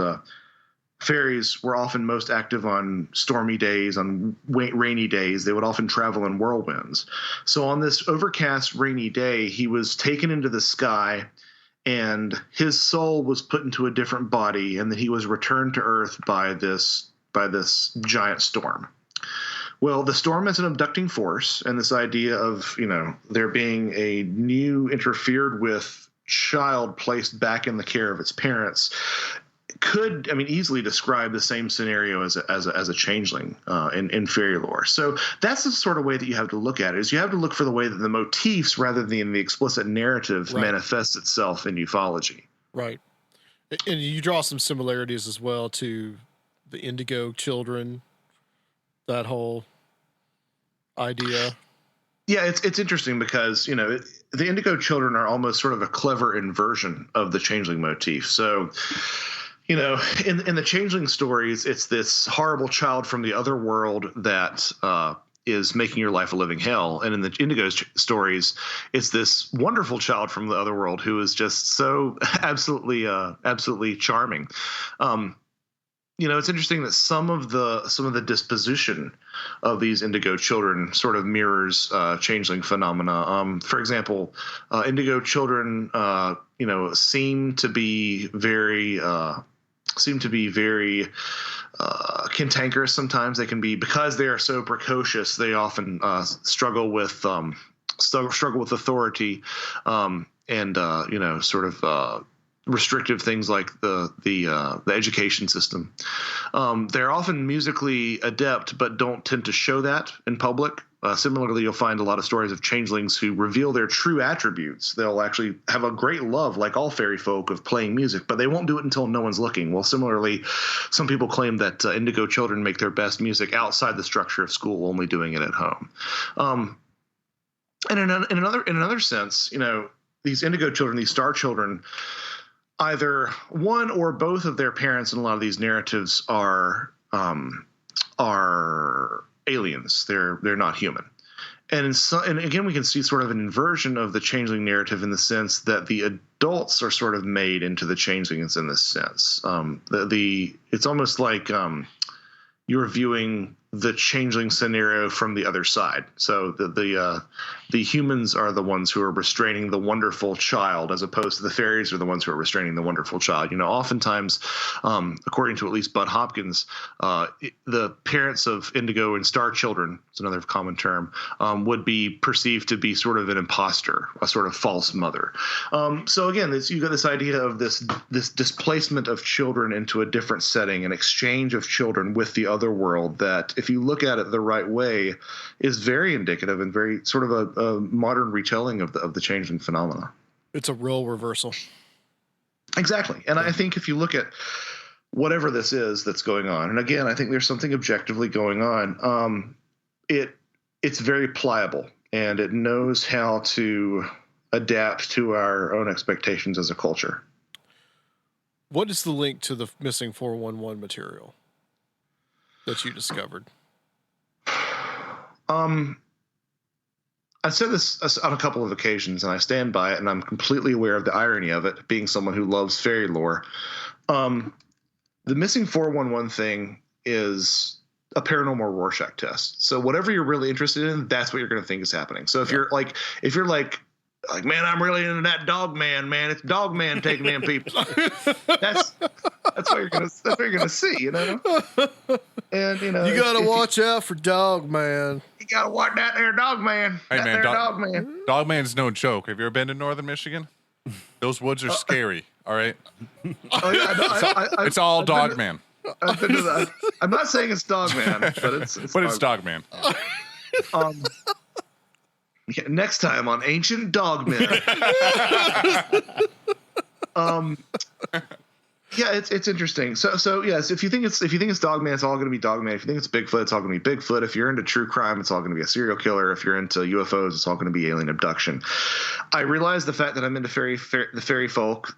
fairies were often most active on stormy days, on rainy days. They would often travel in whirlwinds. So on this overcast, rainy day, he was taken into the sky, and his soul was put into a different body, and then he was returned to Earth by this giant storm. Well, the storm is an abducting force, and this idea of, you know, there being a new interfered with child placed back in the care of its parents could, I mean, easily describe the same scenario as a changeling in fairy lore. So that's the sort of way that you have to look at it, is you have to look for the way that the motifs, rather than the explicit narrative, manifests itself in ufology. Right. And you draw some similarities as well to the indigo children, that whole idea. Yeah, it's interesting because, you know, the indigo children are almost sort of a clever inversion of the changeling motif. So, you know, in the changeling stories, it's this horrible child from the other world that is making your life a living hell. And in the indigo stories, it's this wonderful child from the other world who is just so absolutely charming. You know, it's interesting that some of the disposition of these indigo children sort of mirrors changeling phenomena. For example, indigo children, you know, seem to be very cantankerous. Sometimes they can be, because they are so precocious, they often struggle with authority, and you know, sort of restrictive things like the education system. They're often musically adept, but don't tend to show that in public. Similarly, you'll find a lot of stories of changelings who reveal their true attributes. They'll actually have a great love, like all fairy folk, of playing music, but they won't do it until no one's looking. Well, similarly, some people claim that indigo children make their best music outside the structure of school, only doing it at home. And in another sense, you know, these indigo children, these star children, either one or both of their parents in a lot of these narratives are aliens. They're not human. And again, we can see sort of an inversion of the changeling narrative in the sense that the adults are sort of made into the changelings in this sense. It's almost like you're viewing the changeling scenario from the other side. So the humans are the ones who are restraining the wonderful child, as opposed to the fairies are the ones who are restraining the wonderful child. Oftentimes, according to at least Bud Hopkins, the parents of indigo and star children, it's another common term, would be perceived to be sort of an imposter, a sort of false mother. So again, you got this idea of this displacement of children into a different setting, an exchange of children with the other world that, if you look at it the right way, is very indicative and very sort of a modern retelling of the changeling phenomena. It's a role reversal. Exactly. And I think if you look at whatever this is that's going on, and again, I think there's something objectively going on, it's very pliable, and it knows how to adapt to our own expectations as a culture. What is the link to the missing 411 material that you discovered? I said this on a couple of occasions, and I stand by it, and I'm completely aware of the irony of it, being someone who loves fairy lore. The missing 411 thing is a paranormal Rorschach test. So whatever you're really interested in, that's what you're going to think is happening. So if you're like, man, I'm really into that dog man, it's dog man taking in people. That's what you're gonna see, And you gotta watch out for dog man. You gotta watch that there dog man. Hey, that man, there dog man. Dog man's no joke. Have you ever been to northern Michigan? Those woods are scary. All right, it's all dog man. I'm not saying it's dog man, but it's dog man. Yeah, next time on Ancient Dogmen. Yeah, it's interesting. So yes, if you think it's Dogman, it's all going to be Dogman. If you think it's Bigfoot, it's all going to be Bigfoot. If you're into true crime, it's all going to be a serial killer. If you're into UFOs, it's all going to be alien abduction. I realize the fact that I'm into the fairy folk.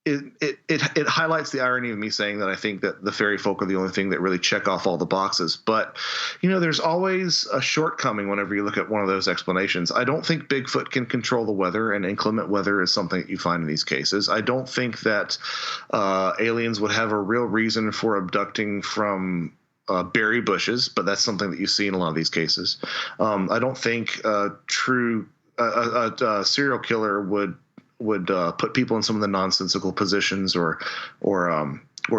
It highlights the irony of me saying that I think that the fairy folk are the only thing that really check off all the boxes. But, there's always a shortcoming whenever you look at one of those explanations. I don't think Bigfoot can control the weather, and inclement weather is something that you find in these cases. I don't think that aliens would have a real reason for abducting from berry bushes, but that's something that you see in a lot of these cases. I don't think a serial killer would put people in some of the nonsensical positions or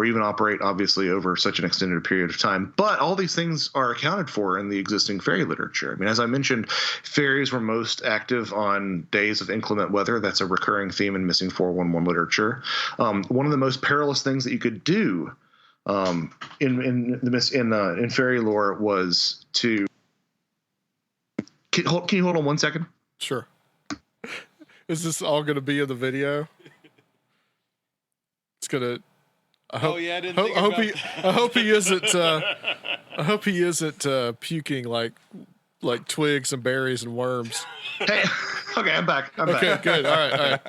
even operate obviously over such an extended period of time. But all these things are accounted for in the existing fairy literature. I mean, as I mentioned, fairies were most active on days of inclement weather. That's a recurring theme in missing 411 literature. One of the most perilous things that you could do in fairy lore was to can you hold on 1 second? Sure. Is this all going to be in the video? It's gonna. I hope he isn't. I hope he isn't puking like twigs and berries and worms. Hey, okay, I'm back. Okay, good. All right.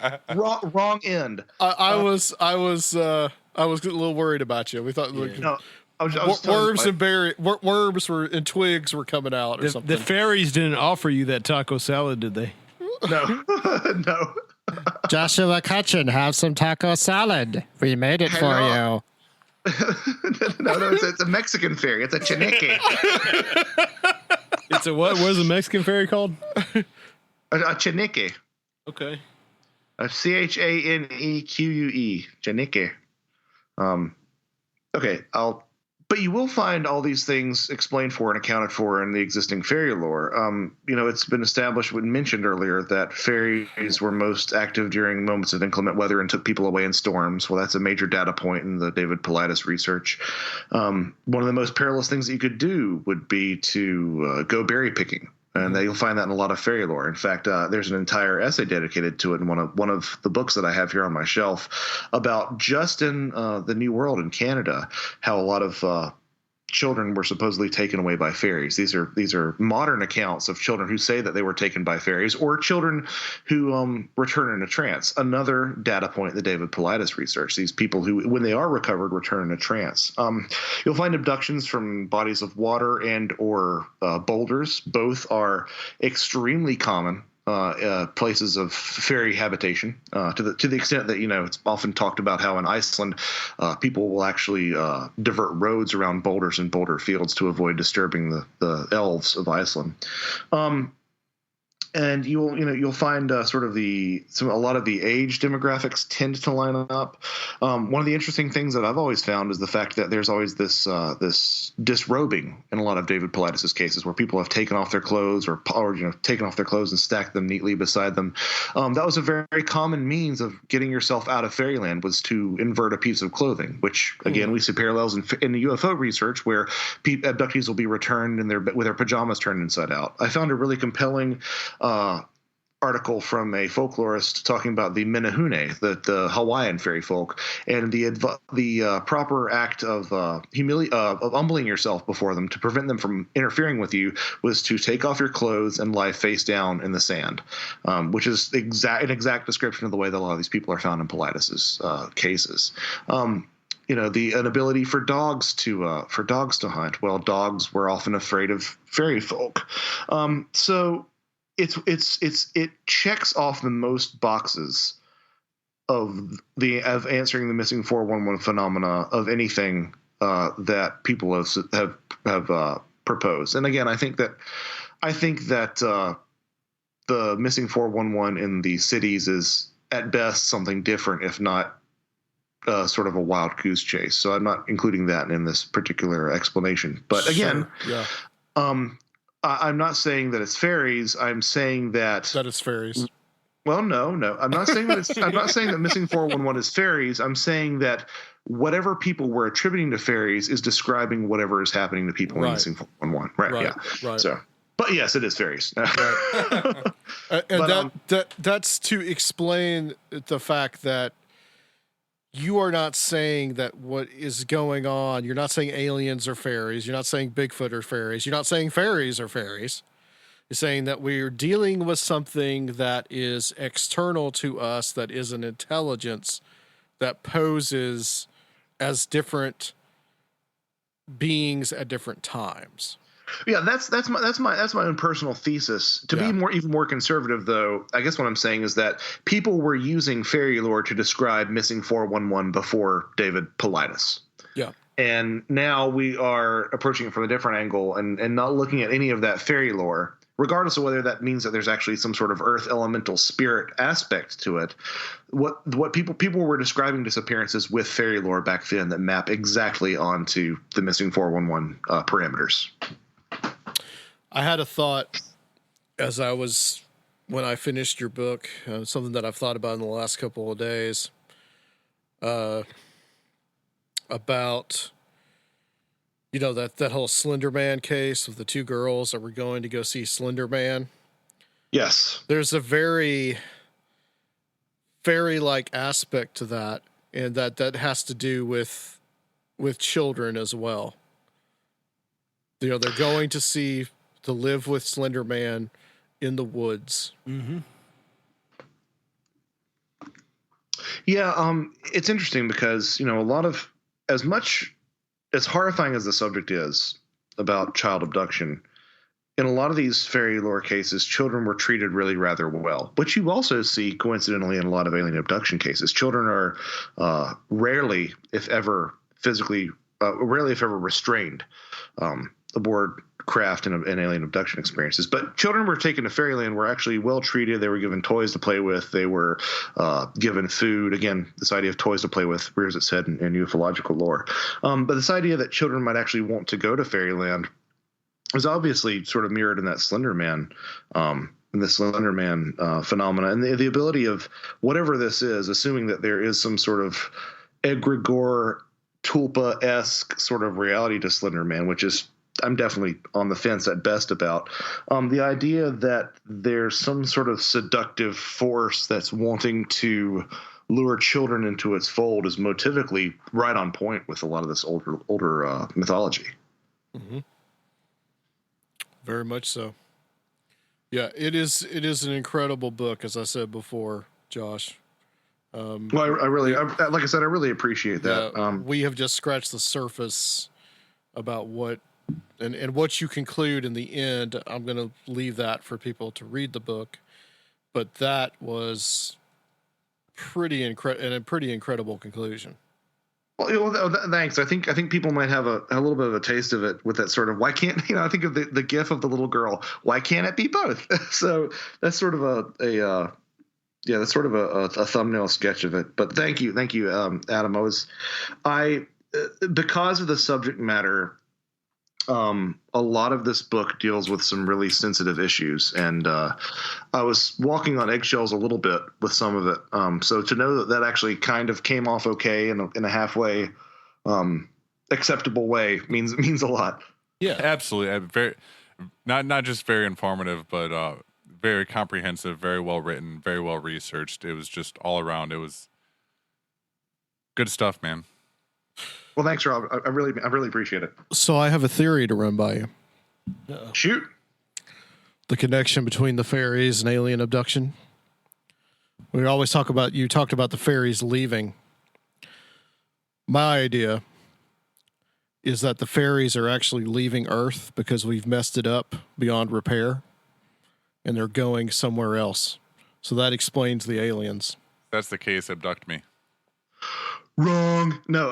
Wrong end. I was getting a little worried about you. We thought worms and twigs were coming out or something. The fairies didn't offer you that taco salad, did they? No, no. Joshua Cutchin, have some taco salad. We made it for you. No, it's a Mexican fairy. It's a chinique. It's a what? What is a Mexican fairy called? A chinique. Okay. A CHANEQUE. Chinique. Okay, but you will find all these things explained for and accounted for in the existing fairy lore. It's been established, mentioned earlier, that fairies were most active during moments of inclement weather and took people away in storms. Well, that's a major data point in the David Paulides research. One of the most perilous things that you could do would be to go berry picking. And you'll find that in a lot of fairy lore. In fact, there's an entire essay dedicated to it in one of the books that I have here on my shelf about just in the New World in Canada, how a lot of children were supposedly taken away by fairies. These are modern accounts of children who say that they were taken by fairies, or children who return in a trance. Another data point in the David Paulides research. These people who, when they are recovered, return in a trance. You'll find abductions from bodies of water and or boulders. Both are extremely common places of fairy habitation, to the extent that it's often talked about how in Iceland people will actually divert roads around boulders and boulder fields to avoid disturbing the elves of Iceland. And you'll find sort of a lot of the age demographics tend to line up. One of the interesting things that I've always found is the fact that there's always this disrobing in a lot of David Paulides' cases, where people have taken off their clothes or taken off their clothes and stacked them neatly beside them. That was a very, very common means of getting yourself out of fairyland, was to invert a piece of clothing, which again we see parallels in the UFO research, where abductees will be returned with their pajamas turned inside out. I found a really compelling article from a folklorist talking about the Menehune, the Hawaiian fairy folk, and the proper act of humbling yourself before them to prevent them from interfering with you was to take off your clothes and lie face down in the sand, which is an exact description of the way that a lot of these people are found in Paulides' cases. The inability for dogs to hunt. Well, dogs were often afraid of fairy folk. So it checks off the most boxes of answering the missing 411 phenomena of anything that people have proposed. And again, I think that the missing 411 in the cities is at best something different, if not sort of a wild goose chase. So I'm not including that in this particular explanation. But again, yeah. I'm not saying that it's fairies. I'm saying that it's fairies. Well, no. I'm not saying that I'm not saying that missing 411 is fairies. I'm saying that whatever people were attributing to fairies is describing whatever is happening to people in missing 411. Right. Yeah. Right. So, but yes, it is fairies. Right. And that's to explain the fact that you are not saying that what is going on, you're not saying aliens are fairies, you're not saying Bigfoot are fairies, you're not saying fairies are fairies. You're saying that we're dealing with something that is external to us, that is an intelligence that poses as different beings at different times. Yeah, that's my own personal thesis. To be even more conservative, though, I guess what I'm saying is that people were using fairy lore to describe missing 411 before David Paulides. Yeah. And now we are approaching it from a different angle and not looking at any of that fairy lore, regardless of whether that means that there's actually some sort of earth elemental spirit aspect to it. What people were describing disappearances with fairy lore back then that map exactly onto the missing 411 parameters. I had a thought when I finished your book, something that I've thought about in the last couple of days, about, that whole Slender Man case with the two girls that were going to go see Slender Man. Yes. There's a very fairy-like aspect to that, and that has to do with children as well. They're going to live with Slender Man in the woods. Mm-hmm. Yeah, it's interesting because, a lot of, as much as horrifying as the subject is about child abduction, in a lot of these fairy lore cases, children were treated really rather well, which you also see coincidentally in a lot of alien abduction cases. Children are rarely, if ever, restrained aboard craft and alien abduction experiences. But children were taken to fairyland, were actually well treated. They were given toys to play with. They were given food. Again, this idea of toys to play with rears its head in ufological lore. But this idea that children might actually want to go to fairyland was obviously sort of mirrored in that Slender Man, phenomena, and the ability of whatever this is, assuming that there is some sort of egregore tulpa-esque sort of reality to Slender Man, which is, I'm definitely on the fence at best about. The idea that there's some sort of seductive force that's wanting to lure children into its fold is motivically right on point with a lot of this older mythology. Mm-hmm. Very much so. Yeah, it is an incredible book, as I said before, Josh. Well, I really appreciate that. Yeah, we have just scratched the surface about what and what you conclude in the end. I'm going to leave that for people to read the book. but that was a pretty incredible conclusion. Well, thanks. I think people might have a little bit of a taste of it with that sort of, why can't, I think of the gif of the little girl, why can't it be both? So that's sort of that's sort of a thumbnail sketch of it. But thank you, Adam. Because of the subject matter, a lot of this book deals with some really sensitive issues, and I was walking on eggshells a little bit with some of it. So to know that actually kind of came off okay in a halfway acceptable way means a lot. Yeah, absolutely. Very, not just very informative, but very comprehensive, very well written, very well researched. It was just all around. It was good stuff, man. Well, thanks, Rob. I really appreciate it. So I have a theory to run by you. Shoot. The connection between the fairies and alien abduction. We always talked about the fairies leaving. My idea is that the fairies are actually leaving Earth because we've messed it up beyond repair, and they're going somewhere else. So that explains the aliens. If that's the case, abduct me. Wrong. No.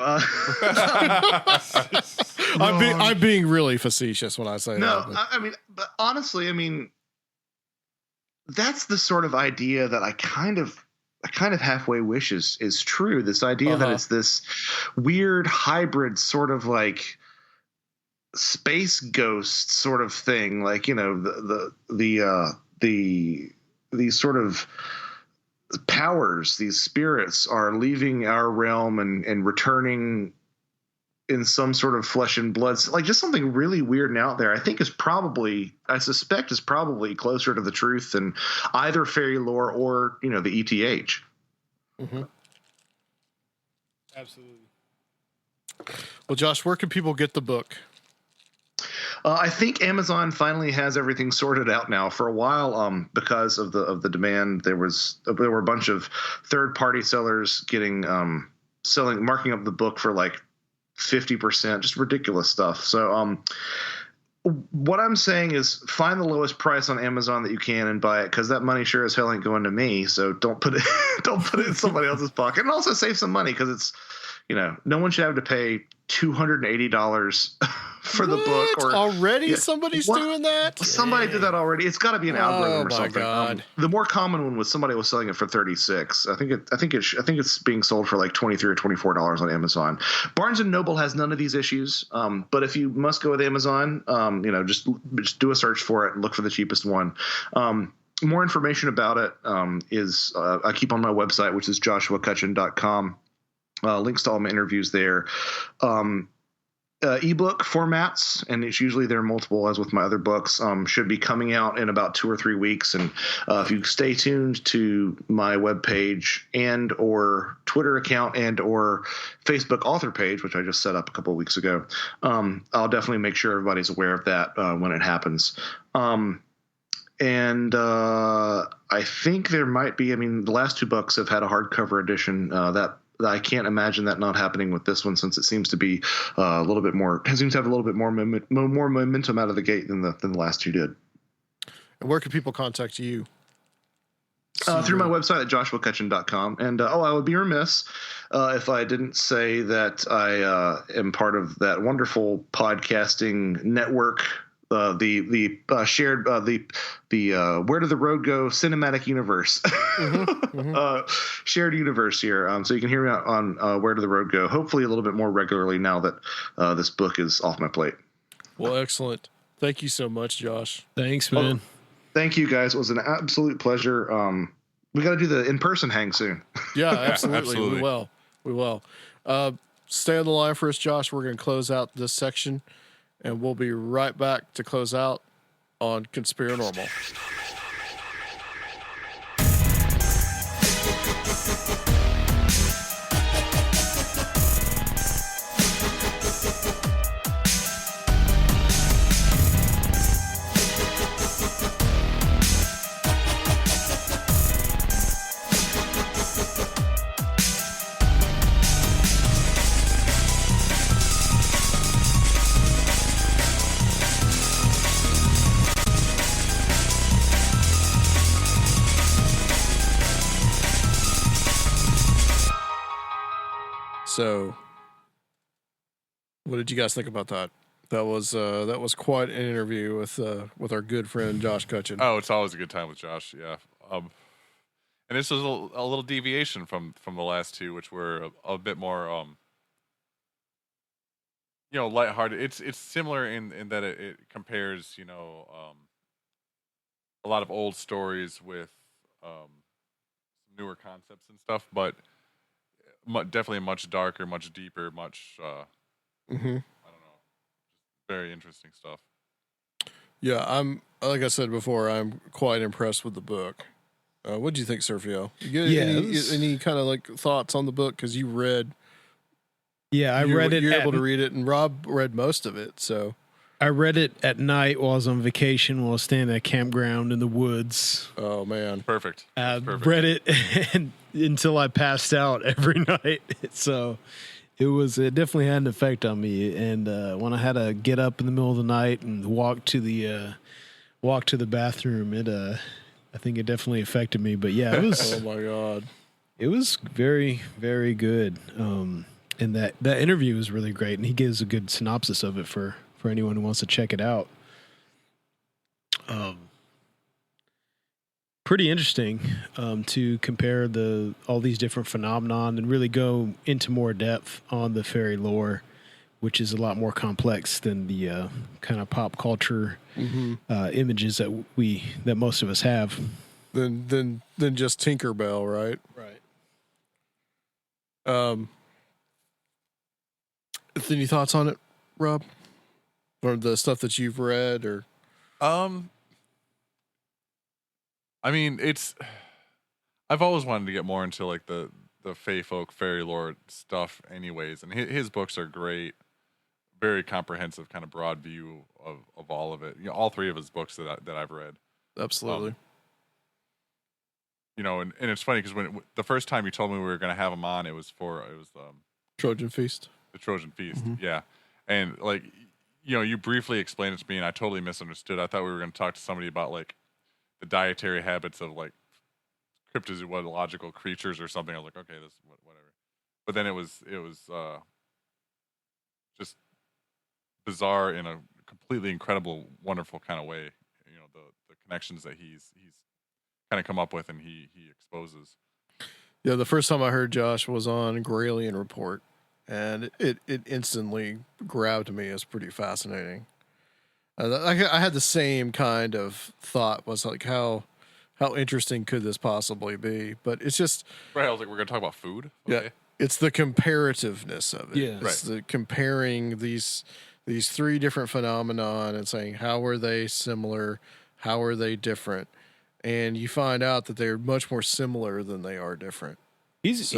I'm being really facetious when I say that. No, but honestly, that's the sort of idea that I kind of halfway wish is true. This idea that it's this weird hybrid sort of like space ghost sort of thing, like, these sort of powers, these spirits are leaving our realm and returning in some sort of flesh and blood, like just something really weird and out there. I suspect is probably closer to the truth than either fairy lore or, the ETH. Mm-hmm. Absolutely. Well, Josh, where can people get the book? I think Amazon finally has everything sorted out now. For a while, because of the demand, there were a bunch of third-party sellers getting marking up the book for like 50%, just ridiculous stuff. So what I'm saying is find the lowest price on Amazon that you can and buy it, because that money sure as hell ain't going to me. So don't put it in somebody else's pocket, and also save some money, because it's, no one should have to pay $280 for the book. Or already somebody's doing that. Somebody did that already. It's got to be an algorithm or something. God. The more common one was somebody was selling it for $36. I think it's being sold for like $23 or $24 on Amazon. Barnes and Noble has none of these issues. But if you must go with Amazon, just do a search for it and look for the cheapest one. More information about it is I keep on my website, which is joshuacutchin.com. Links to all my interviews there. Ebook formats, and it's usually there are multiple, as with my other books, should be coming out in about 2 or 3 weeks. And if you stay tuned to my webpage and or Twitter account and or Facebook author page, which I just set up a couple of weeks ago, I'll definitely make sure everybody's aware of that when it happens. And I think there might be, the last 2 books have had a hardcover edition that I can't imagine that not happening with this one, since it seems to be a little bit more. It seems to have a little bit more momentum out of the gate than the last 2 did. And where can people contact you? Through my website at joshuacutchin.com. And I would be remiss if I didn't say that I am part of that wonderful podcasting network. The shared Where Did the Road Go cinematic universe, shared universe here. So you can hear me on Where Did the Road Go, hopefully a little bit more regularly now that this book is off my plate. Well, excellent. Thank you so much, Josh. Thanks, man. Thank you, guys. It was an absolute pleasure. We got to do the in-person hang soon. Yeah, absolutely. We will. Stay on the line for us, Josh. We're going to close out this section, and we'll be right back to close out on Conspirinormal. So, what did you guys think about that? That was quite an interview with our good friend Josh Cutchin. Oh, it's always a good time with Josh. Yeah. And this was a little deviation from the last two, which were a bit more lighthearted. It's similar in that it compares a lot of old stories with newer concepts and stuff, but definitely much darker, much deeper, much I don't know, just very interesting stuff. Yeah, I'm like I said before, I'm quite impressed with the book. What do you think, Sergio? You get any kind of like thoughts on the book? Because you read. Yeah, I read it. You're able to read it, and Rob read most of it. So I read it at night while I was on vacation, while I was staying at a campground in the woods. Oh man, perfect. Perfect. Read it until I passed out every night. So it definitely had an effect on me. And when I had to get up in the middle of the night and walk to the bathroom, I think it definitely affected me. But yeah, it was. Oh my god, it was very, very good. And that interview was really great, and he gives a good synopsis of it for anyone who wants to check it out. Pretty interesting to compare all these different phenomenon and really go into more depth on the fairy lore, which is a lot more complex than the kind of pop culture images that most of us have. Than just Tinkerbell, right? Right. Any thoughts on it, Rob? Or the stuff that you've read, or I mean, I've always wanted to get more into like the fae folk fairy lore stuff anyways, and his books are great, very comprehensive, kind of broad view of all of it. All three of his books that I've read. Absolutely. And it's funny because when the first time you told me we were going to have him on, it was Trojan Feast. The Trojan Feast, yeah. And like, you briefly explained it to me, and I totally misunderstood. I thought we were going to talk to somebody about like the dietary habits of like cryptozoological creatures or something. I was like, okay, this whatever. But then it was just bizarre in a completely incredible, wonderful kind of way. The connections that he's kind of come up with and he exposes. Yeah, the first time I heard Josh was on Gralien Report. And it instantly grabbed me as pretty fascinating. I had the same kind of thought, was like, how interesting could this possibly be? But it's just right. I was like, we're gonna talk about food. Okay. Yeah, it's the comparativeness of it. Yeah, it's the comparing these three different phenomenon and saying how are they similar, how are they different, and you find out that they're much more similar than they are different. He's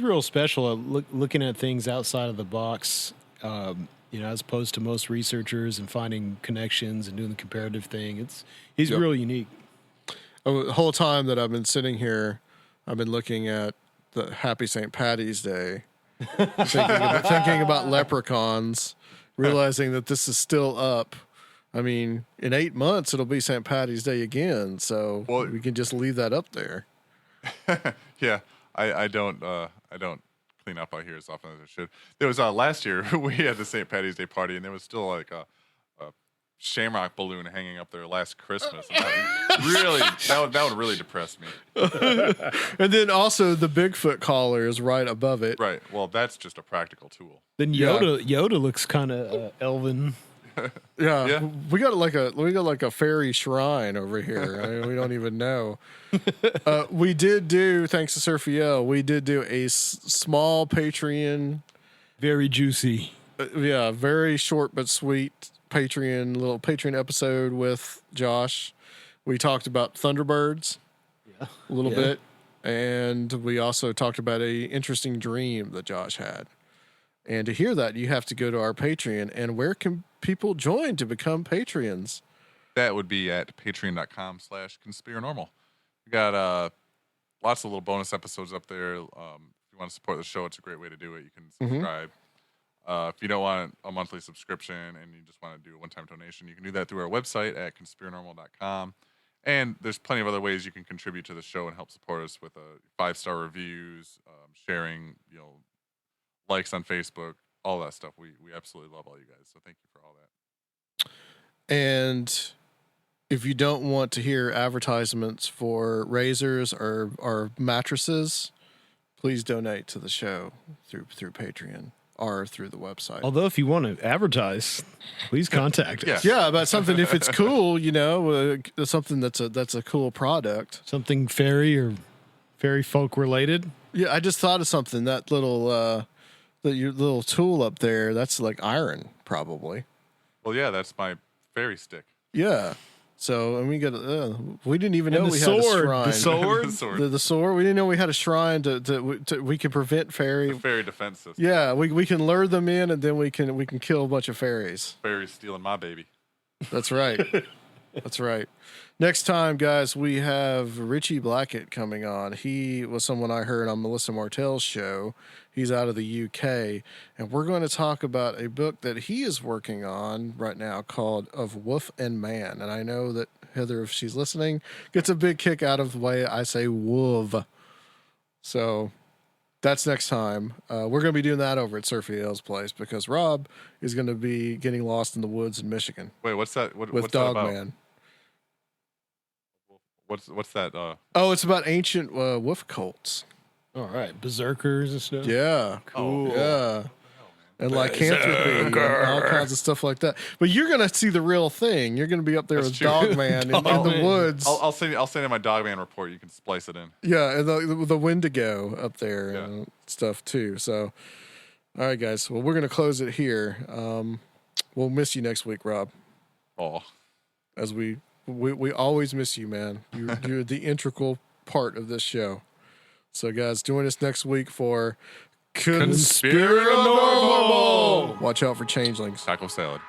real special at looking at things outside of the box, as opposed to most researchers and finding connections and doing the comparative thing. He's real unique. The whole time that I've been sitting here, I've been looking at the Happy St. Patty's Day, thinking about leprechauns, realizing that this is still up. I mean, in 8 months it'll be St. Patty's Day again, so we can just leave that up there. Yeah. I don't clean up out here as often as I should. There was last year we had the St. Patty's Day party, and there was still like a shamrock balloon hanging up there last Christmas. And that would really depress me. And then also the Bigfoot collar is right above it. Right. Well, that's just a practical tool. Then Yoda looks kind of elven. Yeah, we got like a fairy shrine over here. I mean, we don't even know. We did do, thanks to Surfiel, we did do a small Patreon, very juicy. Very short but sweet little Patreon episode with Josh. We talked about Thunderbirds, a little bit, and we also talked about a interesting dream that Josh had. And to hear that, you have to go to our Patreon. And where can people join to become Patreons? That would be at patreon.com/Conspirinormal. We got lots of little bonus episodes up there. If you want to support the show, it's a great way to do it. You can subscribe. If you don't want a monthly subscription and you just want to do a one-time donation, you can do that through our website at conspirinormal.com. And there's plenty of other ways you can contribute to the show and help support us with 5-star reviews, sharing, likes on Facebook, all that stuff. We absolutely love all you guys. So thank you for all that. And if you don't want to hear advertisements for razors or mattresses, please donate to the show through Patreon or through the website. Although, if you want to advertise, please contact us. Yeah, about something if it's cool, something that's a cool product, Something fairy or fairy folk related. Yeah, I just thought of something. That little your little tool up there, that's like iron, probably. Well, yeah, that's my fairy stick. Yeah. So, and we didn't even know And we the had a sword. shrine. The sword? The sword. The sword. We didn't know we had a shrine to we can prevent fairy. The fairy defense system. Yeah, we can lure them in, and then we can kill a bunch of fairies. Fairies stealing my baby. That's right. That's right. Next time, guys, we have Richie Blackett coming on. He was someone I heard on Melissa Martell's show. He's out of the UK, and we're going to talk about a book that he is working on right now called Of Wolf and Man. And I know that Heather, if she's listening, gets a big kick out of the way I say wolf. So that's next time. We're going to be doing that over at Surfy L's place because Rob is going to be getting lost in the woods in Michigan. Wait, what's that? with what's that about? Dogman. What's that? Oh, it's about ancient wolf cults. All right, berserkers and stuff. Yeah, Cool. Yeah, and lycanthropy and all kinds of stuff like that. But you're gonna see the real thing. You're gonna be up there That's with true. Dogman in the woods. I'll send you my Dogman report. You can splice it in. Yeah, and the Wendigo up there Yeah. and stuff too. So, all right, guys. Well, we're gonna close it here. We'll miss you next week, Rob. Oh, As we always miss you, man. You're the integral part of this show. So, guys, join us next week for Conspirinormal. Watch out for changelings. taco salad.